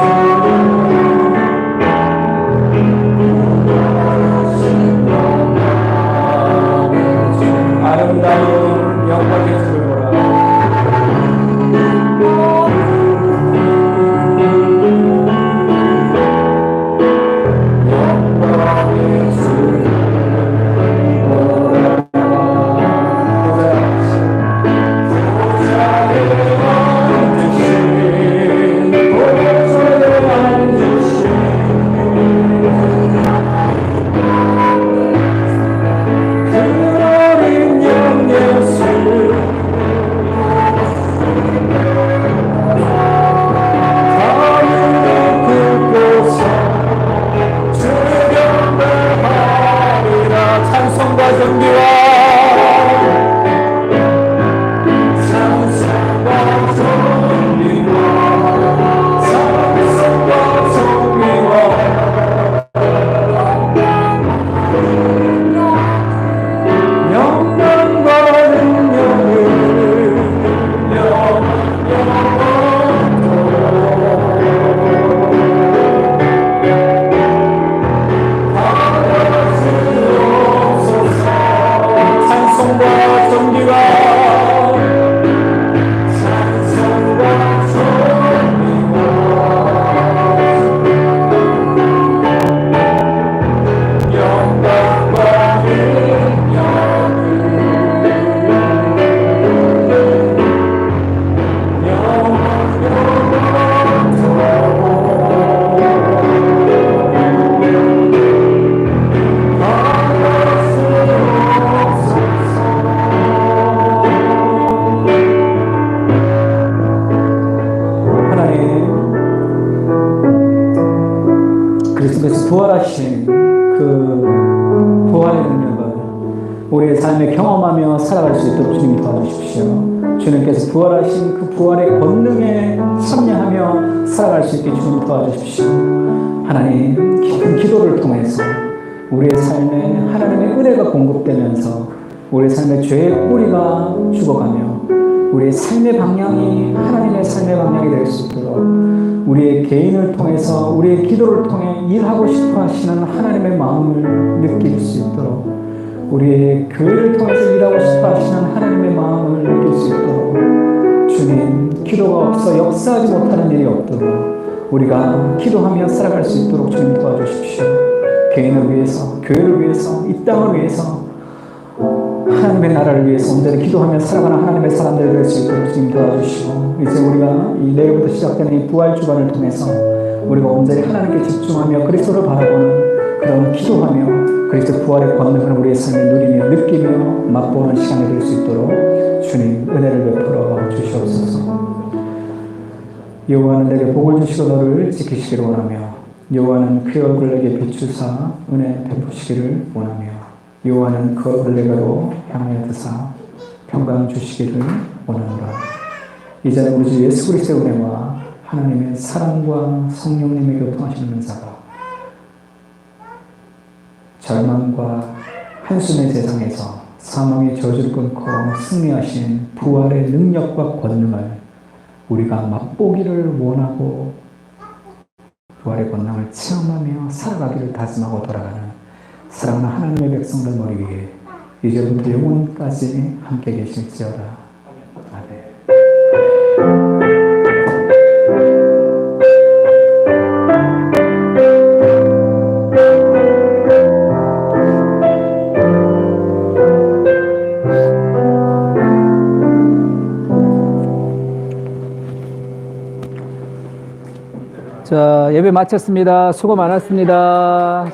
Speaker 1: 아름다운 영광의 주를 찬송과 존귀가 찬송과 존귀가 영광과 그리스도께서 부활하신 그 부활의 능력을 우리의 삶에 경험하며 살아갈 수 있도록 주님 도와주십시오. 주님께서 부활하신 그 부활의 권능에 참여하며 살아갈 수 있게 주님 도와주십시오. 하나님, 깊은 기도를 통해서 우리의 삶에 하나님의 은혜가 공급되면서 우리의 삶의 죄의 뿌리가 죽어가며 우리의 삶의 방향이 하나님의 삶의 방향이 될 수 있도록 우리의 개인을 통해서 우리의 기도를 통해 일하고 싶어 하시는 하나님의 마음을 느낄 수 있도록 우리의 교회를 통해서 일하고 싶어 하시는 하나님의 마음을 느낄 수 있도록 주님, 기도가 없어 역사하지 못하는 일이 없도록 우리가 기도하며 살아갈 수 있도록 주님 도와주십시오. 개인을 위해서, 교회를 위해서, 이 땅을 위해서 하나님의 나라를 위해서 온전히 기도하며 살아가는 하나님의 사람들이 될 수 있도록 주님 도와주시고 이제 우리가 이 내일부터 시작되는 이 부활 주간을 통해서 우리가 온전히 하나님께 집중하며 그리스도를 바라보는 그런 기도하며 그리스도 부활의 권능을 우리의 삶에 누리며 느끼며 맛보는 시간이 될 수 있도록 주님 은혜를 베풀어 주시옵소서. 여호와는 내게 복을 주시고 너를 지키시기를 원하며 여호와는 그의 얼굴 내게 비추사 은혜 베푸시기를 원하며 여호와는 그 얼굴 내게로 향하여 드사 평강 주시기를 원하노라. 이제는 우리 주 예수 그리스도의 은혜와 하나님의 사랑과 성령님의 교통하시는 은사가 절망과 한숨의 세상에서 사망의 저주를 끊고 승리하신 부활의 능력과 권능을 우리가 맛보기를 원하고 부활의 권능을 체험하며 살아가기를 다짐하고 돌아가는 사랑하는 하나님의 백성들 머리 위에 이제부터 영원까지 함께 계실지어다. 아멘. 자, 예배 마쳤습니다. 수고 많았습니다.